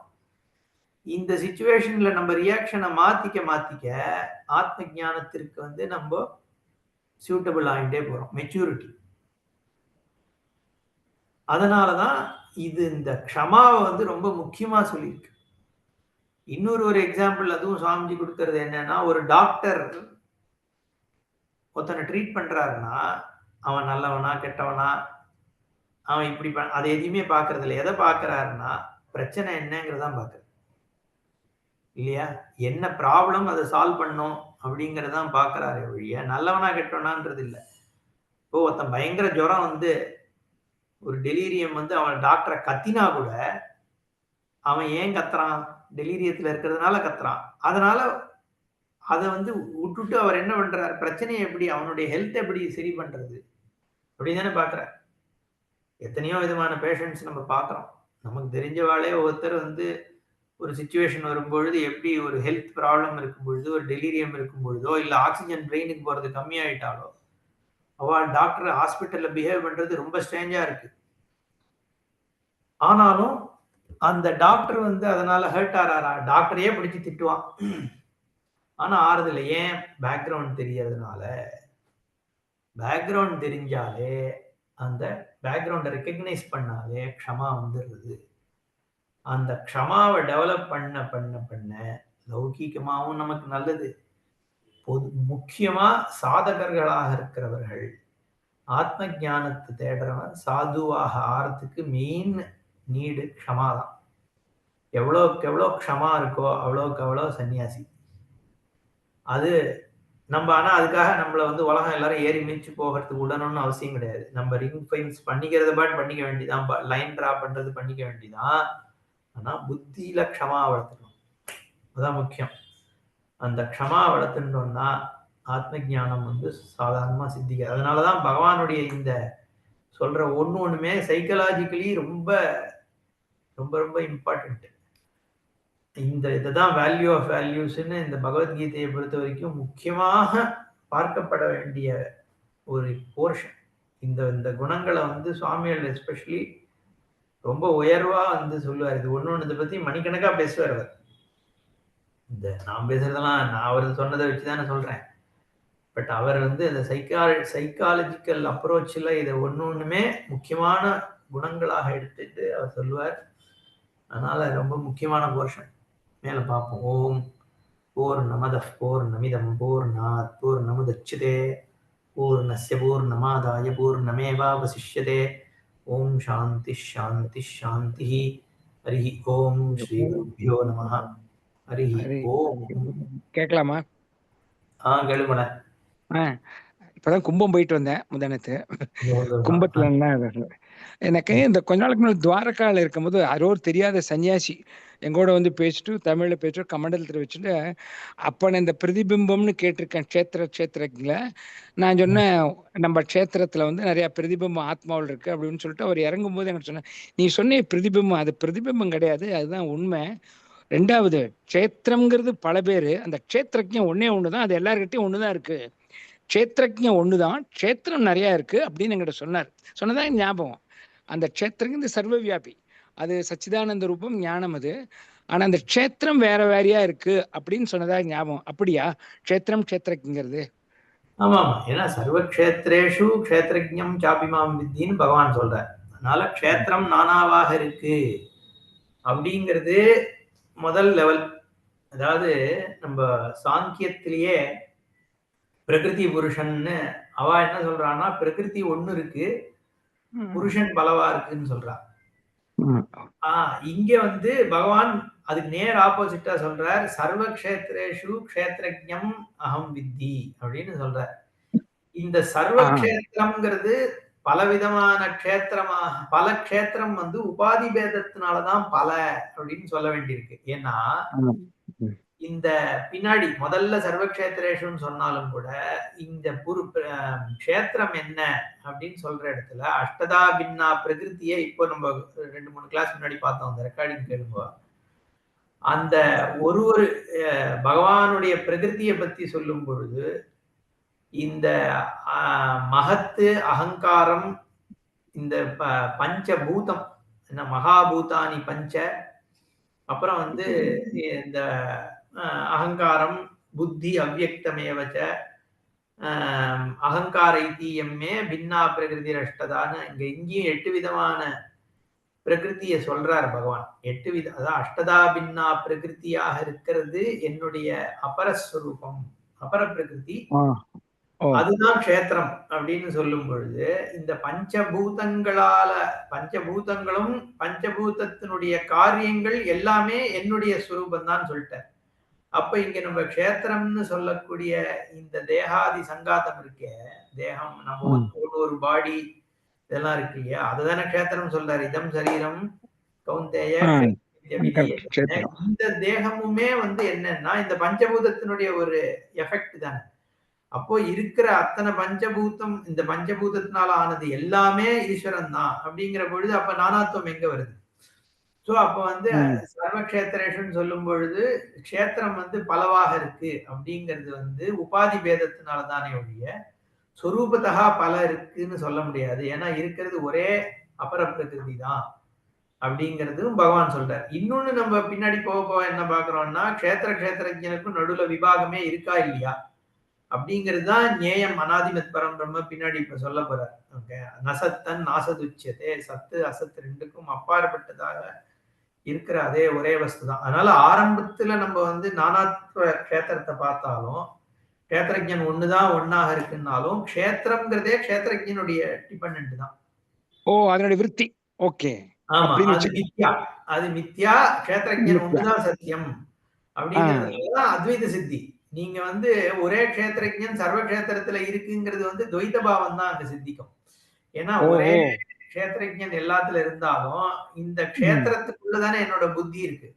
இந்த சிச்சுவேஷன்ல நம்ம ரியாக்ஷனை மாத்திக்க ஆத்ம ஞானத்திற்கு வந்து நம்ம சூட்டபிள் ஆகிட்டே போறோம். மெச்சூரிட்டி. அதனாலதான் இது இந்த க்ஷமாவை வந்து ரொம்ப முக்கியமா சொல்லியிருக்கு. இன்னொரு எக்ஸாம்பிள் அதுவும் சுவாமிஜி கொடுக்கறது என்னன்னா ஒரு டாக்டர் ஒருத்தனை ட்ரீட் பண்றாருன்னா அவன் நல்லவனா கெட்டவனா அவன் இப்படி அதை எதையுமே பாக்குறது இல்லை. எதை பாக்குறாருன்னா பிரச்சனை என்னங்கிறதான் பாக்குறது இல்லையா? என்ன ப்ராப்ளம் அதை சால்வ் பண்ணும் அப்படிங்கறதான் பாக்குறாரு ஒழிய நல்லவனா கெட்டவனான்றது இல்லை. இப்போ ஒருத்தன் பயங்கர ஜுரம் வந்து ஒரு டெலீரியம் வந்து அவன் டாக்டரை கத்தினா கூட அவன் ஏன் கத்துறான்? டெலீரியத்துல இருக்கிறதுனால கத்துறான். அதனால அதை வந்து விட்டுட்டு அவர் என்ன பண்றாரு? பிரச்சனையை எப்படி அவனுடைய ஹெல்த் எப்படி சரி பண்றது அப்படின்னு தானே பாக்குறாரு. எத்தனையோ விதமான பேஷண்ட்ஸ் நம்ம பார்க்குறோம். நமக்கு தெரிஞ்சவாளே ஒருத்தர் வந்து ஒரு சிச்சுவேஷன் வரும்பொழுது எப்படி ஒரு ஹெல்த் ப்ராப்ளம் இருக்கும் பொழுது ஒரு டெலிரியம் இருக்கும் பொழுதோ இல்லை ஆக்சிஜன் பிரெயினுக்கு போகிறது கம்மியாயிட்டாலோ அவள் டாக்டர் ஹாஸ்பிட்டலில் பிஹேவ் பண்ணுறது ரொம்ப ஸ்ட்ரேஞ்சாக இருக்கு. ஆனாலும் அந்த டாக்டர் வந்து அதனால ஹர்ட் ஆறாரா? டாக்டரையே பிடிச்சி திட்டுவான். ஆனால் ஆறுதல் ஏன்? பேக்ரவுண்ட் தெரியறதுனால. பேக்ரவுண்ட் தெரிஞ்சாலே அந்த பேக்ரவுண்டை ரெக்கக்னைஸ் பண்ணாலே க்ஷமா வந்துடுறது. அந்த க்ஷமாவை டெவலப் பண்ண லௌகீகமாகவும் நமக்கு நல்லது. முக்கியமா சாதகர்களாக இருக்கிறவர்கள் ஆத்ம ஞானத்தை தேடுறவன் சாதுவாக ஆறதுக்கு மெயின் நீடு க்ஷமாதான். எவ்வளவுக்கு எவ்வளவு க்ஷமா இருக்கோ அவ்வளவுக்கு அவ்வளவு சன்னியாசி. அது நம்ம ஆனா அதுக்காக நம்மள வந்து உலகம் எல்லாரும் ஏறி மிதிச்சு போகிறதுக்கு விடணும்னு அவசியம் கிடையாது. நம்ம ரிங் ஃபென்ஸ் பண்ணிக்கிறத பாட்டு பண்ணிக்க வேண்டியதான். லைன் டிரா பண்றது பண்ணிக்க வேண்டியதான். ஆனா புத்தியில க்ஷமா வளர்த்துக்கணும். அதான் முக்கியம். அந்த க்ஷமா வளர்த்துட்டோம்னா ஆத்ம ஞானம் வந்து சாதாரணமா சித்திக்காது. அதனாலதான் பகவானுடைய இந்த சொல்ற ஒண்ணுமே சைக்கலாஜிக்கலி ரொம்ப ரொம்ப ரொம்ப இம்பார்ட்டன்ட். இதுதான் வேல்யூ ஆஃப் வேல்யூஸ்ன்னு இந்த பகவத்கீதையை பொறுத்த வரைக்கும் முக்கியமாக பார்க்கப்பட வேண்டிய ஒரு போர்ஷன். இந்த இந்த குணங்களை வந்து சுவாமிகள் எஸ்பெஷலி ரொம்ப உயர்வா வந்து சொல்லுவார். இது ஒண்ணு இதை பத்தி மணிக்கணக்கா பேசுவார் அவர். இந்த நான் பேசுறதெல்லாம் நான் அவர் சொன்னதை வச்சுதானே சொல்றேன். பட் அவர் வந்து இந்த சைக்காலஜிக்கல் அப்ரோச்சில் இதை ஒண்ணுமே முக்கியமான குணங்களாக எடுத்துட்டு அவர் சொல்லுவார். அதனால ரொம்ப முக்கியமான போர்ஷன். மேல பார்ப்போம். ஓம் பூர்ணமதః பூர்ணமிதம் பூர்ணாத் பூர்ணமுதச்யதே பூர்ணஸ்ய பூர்ணமாதாய பூர்ணமேவாவசிஷ்யதே. ஓம் சாந்தி சாந்தி சாந்தி. ஹரி ஓம் ஸ்ரீ குருभ्यो நமः. ஹரி ஓம். கேட்கலாமா? கேளுங்கள. இப்பதான் கும்பம் போயிட்டு வந்தேன் முந்தானத்து. கும்பத்துல எனக்கு இந்த கொஞ்ச நாளுக்கு முன்னாடி துவாரகால இருக்கும்போது யாரோ தெரியாத சன்னியாசி எங்கூட வந்து பேசிட்டு தமிழ்ல பேசிட்டு கமண்டலத்துல வச்சுட்டு அப்ப நான் இந்த பிரதிபிம்பம்னு கேட்டிருக்கேன். க்ஷேத்திரங்கள நான் சொன்னேன், நம்ம க்ஷேத்திரத்துல வந்து நிறைய பிரதிபிம்பம் ஆத்மாவில் இருக்கு அப்படின்னு சொல்லிட்டு அவர் இறங்கும் போது எனக்கு சொன்னேன், நீ சொன்ன பிரதிபிம்பம் அது பிரதிபிம்பம் கிடையாது, அதுதான் உண்மை. ரெண்டாவது, க்ஷேத்திரம்ங்கிறது பல பேரு, அந்த க்ஷேத்திரஜம் ஒன்னே ஒண்ணுதான், அது எல்லார்கிட்டையும் ஒண்ணுதான் இருக்கு. க்ஷேத்திரஜம் ஒண்ணுதான், க்ஷேத்திரம் நிறைய இருக்கு அப்படின்னு என்கிட்ட சொன்னதான் ஞாபகம். அந்த க்ஷேத்திரம் இந்த சர்வ வியாபி, அது சச்சிதானந்த ரூபம், ஞானம் அது. ஆனா அந்த க்ஷேத்திரம் வேற வேறையா இருக்கு அப்படின்னு சொன்னதா ஞாபகம். அப்படியா க்ஷேத்திரங்கிறது? ஆமா ஆமா. ஏன்னா சர்வ க்ஷேத்ரேஷு க்ஷேத்ரஜம் சாபிமாம் வித்தின்னு பகவான் சொல்றார். அதனால க்ஷேத்திரம் நானாவாக இருக்கு அப்படிங்கிறது முதல் லெவல். அதாவது நம்ம சாங்கியத்திலேயே பிரகிருதி புருஷன்னு அவ என்ன சொல்றான்னா, பிரகிருதி ஒண்ணு இருக்கு, புருஷன் பலவா இருக்குன்னு சொல்றா. இங்க வந்து பகவான் அதுக்கு நேர் ஆப்போசிட்டா சொல்றார். சர்வ க்ஷேத்ரேஷு க்ஷேத்ரஜம் அகம் வித்தி அப்படின்னு சொல்றார். இந்த சர்வ க்ஷேத்திரம்ங்கிறது பலவிதமான க்ஷேத்திரமாக, பல க்ஷேத்திரம் வந்து உபாதி பேதத்தினாலதான் பல அப்படின்னு சொல்ல வேண்டியிருக்கு. ஏன்னா இந்த பின்னாடி முதல்ல சர்வக்ஷேத்திரேஷுன்னு சொன்னாலும் கூட இந்த க்ஷேத்திரம் என்ன அப்படின்னு சொல்ற இடத்துல அஷ்டதா பின்னா பிரகிருத்தியை இப்போ நம்ம 2-3 கிளாஸ் முன்னாடி பார்த்தோம். அந்த ரெக்கார்டிங் கேளுங்க. அந்த ஒரு பகவானுடைய பிரகிருத்தியை பத்தி சொல்லும் பொழுது இந்த மகத்து அகங்காரம், இந்த பஞ்சபூதம் என்ன மகாபூதானி பஞ்ச, அப்புறம் வந்து இந்த அகங்காரம் புத்தி அவ்யக்தமேவச்ச அகங்கார இத்தியம்மே பின்னா பிரகிருதி அஷ்டதான்னு இங்க இங்கேயும் 8 விதமான பிரகிருத்திய சொல்றார் பகவான். 8 வித, அதான் அஷ்டதா பின்னா பிரகிருத்தியாக இருக்கிறது என்னுடைய அபரஸ்வரூபம், அபர பிரகிருதி, அதுதான் க்ஷேத்திரம் அப்படின்னு சொல்லும் பொழுது இந்த பஞ்சபூதங்களும் பஞ்சபூதத்தினுடைய காரியங்கள் எல்லாமே என்னுடைய ஸ்வரூபம் தான் சொல்லிட்டேன். அப்ப இங்க நம்ம க்ஷேத்திரம்னு சொல்லக்கூடிய இந்த தேகாதி சங்காத்தம் இருக்கே, தேகம், நம்ம ஒரு பாடி இதெல்லாம் இருக்கு இல்லையா, அதுதானே க்ஷேத்திரம் சொல்றாரு. இதம் சரீரம் கௌந்தேய. இந்த தேகமுமே வந்து என்னன்னா இந்த பஞ்சபூதத்தினுடைய ஒரு எஃபெக்ட் தானே. அப்போ இருக்கிற அத்தனை பஞ்சபூதம், இந்த பஞ்சபூதத்தினால ஆனது எல்லாமே ஈஸ்வரன் தான் அப்படிங்கிற பொழுது அப்ப நானாத்துவம் எங்க வருது? சோ அப்ப வந்து சர்வக்ஷேத்திரேஷன் சொல்லும் பொழுது க்ஷேத்திரம் வந்து பலவாக இருக்கு அப்படிங்கிறது வந்து உபாதி பேதத்தினால தானே ஒழிய சொரூபத்தகா பல இருக்குன்னு சொல்ல முடியாது. ஏன்னா இருக்கிறது ஒரே அபர பிரகிருதி தான் அப்படிங்கிறதும் பகவான் சொல்றார். இன்னொன்னு நம்ம பின்னாடி போக என்ன பாக்குறோம்னா, க்ஷேத்திரஜனுக்கும் நடுவுல விபாகமே இருக்கா இல்லையா அப்படிங்கிறது தான் ஞேயம். அனாதிமத் பரம் பிரம்ம பின்னாடி இப்ப சொல்ல போறார். நசத்தன் நாசதுச்சியதே, சத்து அசத்து ரெண்டுக்கும் அப்பாற்பட்டதாக இருக்கிற அதே ஒரே வஸ்து தான். அதனால ஆரம்பத்துல நம்ம வந்து நானாத்வ க்ஷேத்திரத்தை பார்த்தாலும் க்ஷேத்திரஜன் ஒண்ணுதான், ஒன்னாக இருக்குன்னாலும் க்ஷேத்திரம்ங்கிறதே க்ஷேத்திரஜனுடைய டிபெண்டன்ட் தான். ஓ, அதனுடைய விருத்தி. ஓகே, ஆமா. அப்படின்னு அது மித்யா. அது மித்யா, க்ஷேத்ரஜ்ஞன் ஒண்ணுதான் சத்தியம். அப்படிங்கிறதுனாலதான் அத்வைத சித்தி. நீங்க வந்து ஒரே க்ஷேத்ரஜ்ஞன் சர்வ க்ஷேத்திரத்துல இருக்குங்கிறது வந்து துவைத பாவம் தான் அங்க சித்திக்கும். ஏன்னா ஒரே ஓஹோ க்ஷேத்ரஜ்ஞன் எல்லாத்துல இருந்தாலும், இந்த ம் க்ஷேத்திரத்துக்குள்ள தானே என்னோட புத்தி இருக்கு.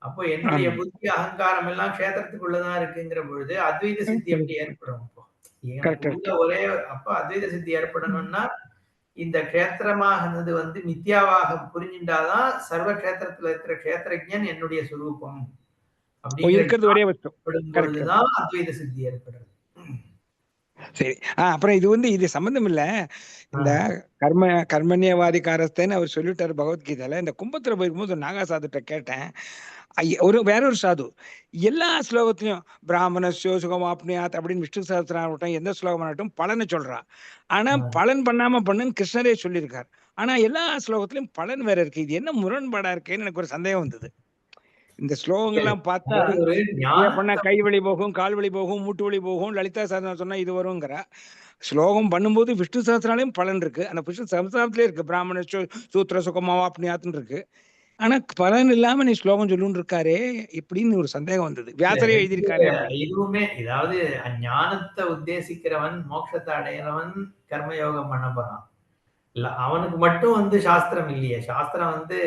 அப்போ என்னுடைய ஆமா புத்தி, அகங்காரம் எல்லாம் க்ஷேத்திரத்துக்குள்ள தான் இருக்குங்கிற பொழுது, அத்வைத சித்தி எப்படி ஏற்படும் அப்போ? எனக்கு கரெக்ட் உள்ள ஒரே அப்ப அத்வைத சித்தி ஏற்படணும்னா, இந்த க்ஷேத்திரமானது வந்து மித்யாவாக புரிஞ்சின்றாதான் சர்வ க்ஷேத்திரத்துல இருக்கிற க்ஷேத்ரஜ்ஞன் என்னுடைய சுரூபம். அப்படிங்கிற இருக்கிறது ஒரே வஸ்து ஞானப்படும் கரெக்ட் பொழுதுதான் அத்வைத சித்தி ஏற்படுறது. சரி அப்புறம் இது சம்பந்தம் இல்ல ஆ, இந்த கர்மண்யவாதிகாரஸ்தேன்னு அவர் சொல்லிட்டாரு பகவத்கீதையில. இந்த கும்பத்துல போயிருக்கும்போது ஒரு நாகா சாதுட்ட கேட்டேன். வேற ஒரு சாது எல்லா ஸ்லோகத்திலையும் பிராமணஸ்யோ சுகமாப்னியாத் அப்படின்னு விஷ்ணு சஹஸ்ரநாமம் எந்த ஸ்லோகமாகட்டும் பலனை சொல்றா. ஆனா ஆ. பலன் பண்ணாம பண்ணுன்னு கிருஷ்ணரே சொல்லியிருக்கார். ஆனா எல்லா ஸ்லோகத்திலும் பலன் வேற இருக்கு. இது என்ன முரண்பாடா இருக்கேன்னு எனக்கு ஒரு சந்தேகம் வந்தது. இந்த ஸ்லோகங்கள்லாம் பார்த்தா அதாவது ஒரு இதை பண்ணா ஞானத்தை கை வலி போகும், கால் வலி போகும், மூட்டு வலி போகும், லலிதா சாதனம் சொன்னா இது வருங்கிறா. ஸ்லோகம் பண்ணும்போது விஷ்ணு சஹஸ்ரனாலையும் பலன் இருக்கு. அந்த விஷ்ணு சஹஸ்ரநாமத்திலே இருக்கு பிராமண சூத்திர சுகமாப்னியாத்னு இருக்கு. ஆனா பலன் இல்லாம நீ ஸ்லோகம் சொல்லுன்னு இருக்காரே இப்படின்னு ஒரு சந்தேகம் வந்தது. இல்ல வியாசரே 2 எழுதியிருக்காரே அப்படின்னு. இதுவுமே அதாவது ஞானத்தை உத்தேசிக்கிறவன், மோட்சத்தை அடையறவன் கர்மயோகம் பண்ண போறான். இல்ல அவனுக்கு மட்டும் வந்து சாஸ்திரம் இல்லையே. சாஸ்திரம் வந்து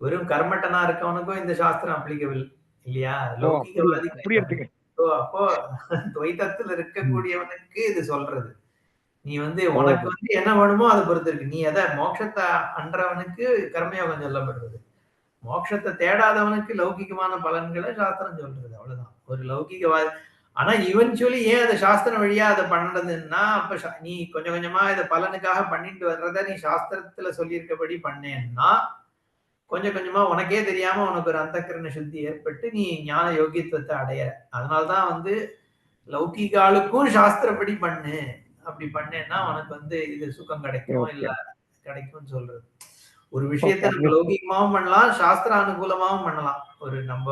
வெறும் கர்மட்டனா இருக்கவனுக்கும் இந்த சாஸ்திரம் அப்ளிகபிள் இல்லையா? ஓ அப்படியா லௌகிகவாதி அப்படி கிடையாது. எடுத்துக்க. அப்போ துவைத்தத்துல ம். இருக்கக்கூடியவனுக்கு இது சொல்றது. நீ வந்து உனக்கு ஓஹோ வந்து என்ன வேணுமோ அத பொறுத்து இருக்கு. நீ எத மோட்சத்த அன்றவனுக்கு கர்மயோகம் சொல்லப்படுறது. மோட்சத்த தேடாதவனுக்கு லௌகிகமான பலன்கள சாஸ்திரம் சொல்றது. அவ்வளவுதான். ஒரு லௌகிகவாதி ஆனா இவென்ச்சுவலி ஏன் அத சாஸ்திரம் வழியா அத பண்றதுன்னா, அப்ப நீ கொஞ்சம் கொஞ்சமா இத பலனுக்காக பண்ணிட்டு வர்றத நீ சாஸ்திரத்துல சொல்லியிருக்கபடி பண்ணேன்னா, கொஞ்சம் கொஞ்சமா உனக்கே தெரியாம உனக்கு ஒரு அந்தःகரண சுத்தி ஏற்பட்டு, நீ ஞான யோகித்துவத்த அடையற. அதனால தான் வந்து லௌகீக ஆளுக்கும் சாஸ்திரப்படி பண்ணு. அப்படி பண்ணேன்னா உனக்கு வந்து இது சுகம் கிடைக்கும், இல்ல ஓகே கிடைக்கும்னு சொல்றது. ஒரு ஓகே விஷயத்த நம்ம அப்படி லௌகீகமாவும் பண்ணலாம், சாஸ்திர அனுகூலமாவும் பண்ணலாம். ஒரு நம்ப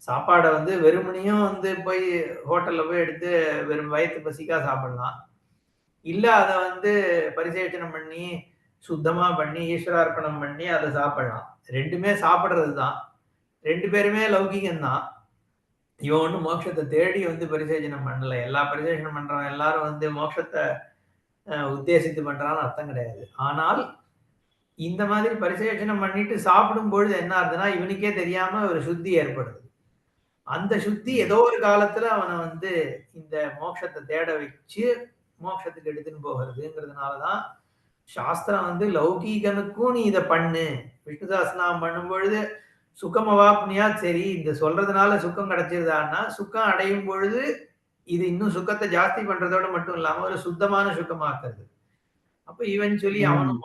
சாப்பாட வந்து வெறுமனையும் வந்து போய் ஹோட்டல்ல போய் எடுத்து வெறும் வயித்து பசிக்கா சாப்பிடலாம். இல்ல அத வந்து பரிசேஷனம் பண்ணி, சுத்தமா பண்ணி, ஈஸ்வரார்ப்பணம் பண்ணி அத சாப்பிடலாம். 2மே சாப்பிடுறது தான். 2 பேருமே லௌகீகம் தான். இவன் ஒண்ணும் மோட்சத்த தேடி வந்து பரிசேஷனம் பண்ணல. எல்லா பரிசேஷனம் பண்றவன் எல்லாரும் வந்து மோட்சத்த உத்தேசித்து பண்றான்னு அர்த்தம் கிடையாது. ஆனால் இந்த மாதிரி பரிசேஷனம் பண்ணிட்டு சாப்பிடும் பொழுது என்ன ஆகுதுன்னா, இவனுக்கே தெரியாம ஒரு சுத்தி ஏற்படுது. அந்த சுத்தி ஏதோ ஒரு காலத்துல அவன வந்து இந்த மோட்சத்த தேட வச்சு, மோட்சத்துக்கு எடுத்துன்னு போகிறதுங்கிறதுனால தான், சாஸ்திரம் வந்து லௌகீகனுக்கும் நீ இத பண்ணு. விஷ்ணு சஹஸ்ரநாமம் பண்ணும்பொழுது சுகம் அவாப்னியா சரி, இந்த சொல்றதுனால சுகம் கிடைச்சிருதான்னா, சுகம் அடையும் பொழுது, இது இன்னும் சுகத்த ஜாஸ்தி பண்றதோட மட்டும் இல்லாம, ஒரு சுத்தமான சுகமாக்குறது. அப்ப ஈவென்ச்சுவலி ம் அவனும்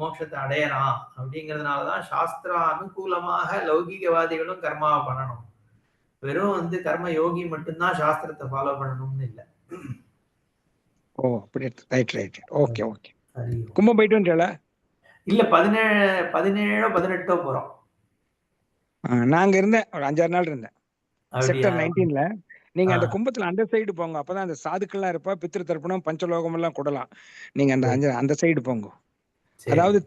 மோட்சத்த அடையறான். அப்படிங்கிறதுனால தான் சாஸ்திர அனுகூலமாக லௌகீகவாதிகளும் கர்மாவ பண்ணணும். வெறும் வந்து கர்ம யோகி மட்டும் தான் சாஸ்திரத்த ஃபாலோ பண்ணணும்னு இல்ல. ஓ அப்படி right right okay okay. Hari Om. கும்பம் போயிட்டு வந்துட்டா. இல்ல 17 18 போறோம். நாங்க இருந்தேன் ஒரு 5-6 நாள் இருந்தேன் அப்படியா? செக்டர் 19ல. நீங்க ஆ, அந்த கும்பத்துல அந்த சைடு போங்க. அப்பதான் அந்த சாதுக்கள்லாம் இருப்பா, பித்திரு தர்ப்பணம் பஞ்சலோகம் எல்லாம் கூடலாம். நீங்க அந்த சரி, அந்த சைடு போங்க. சரி. அதாவது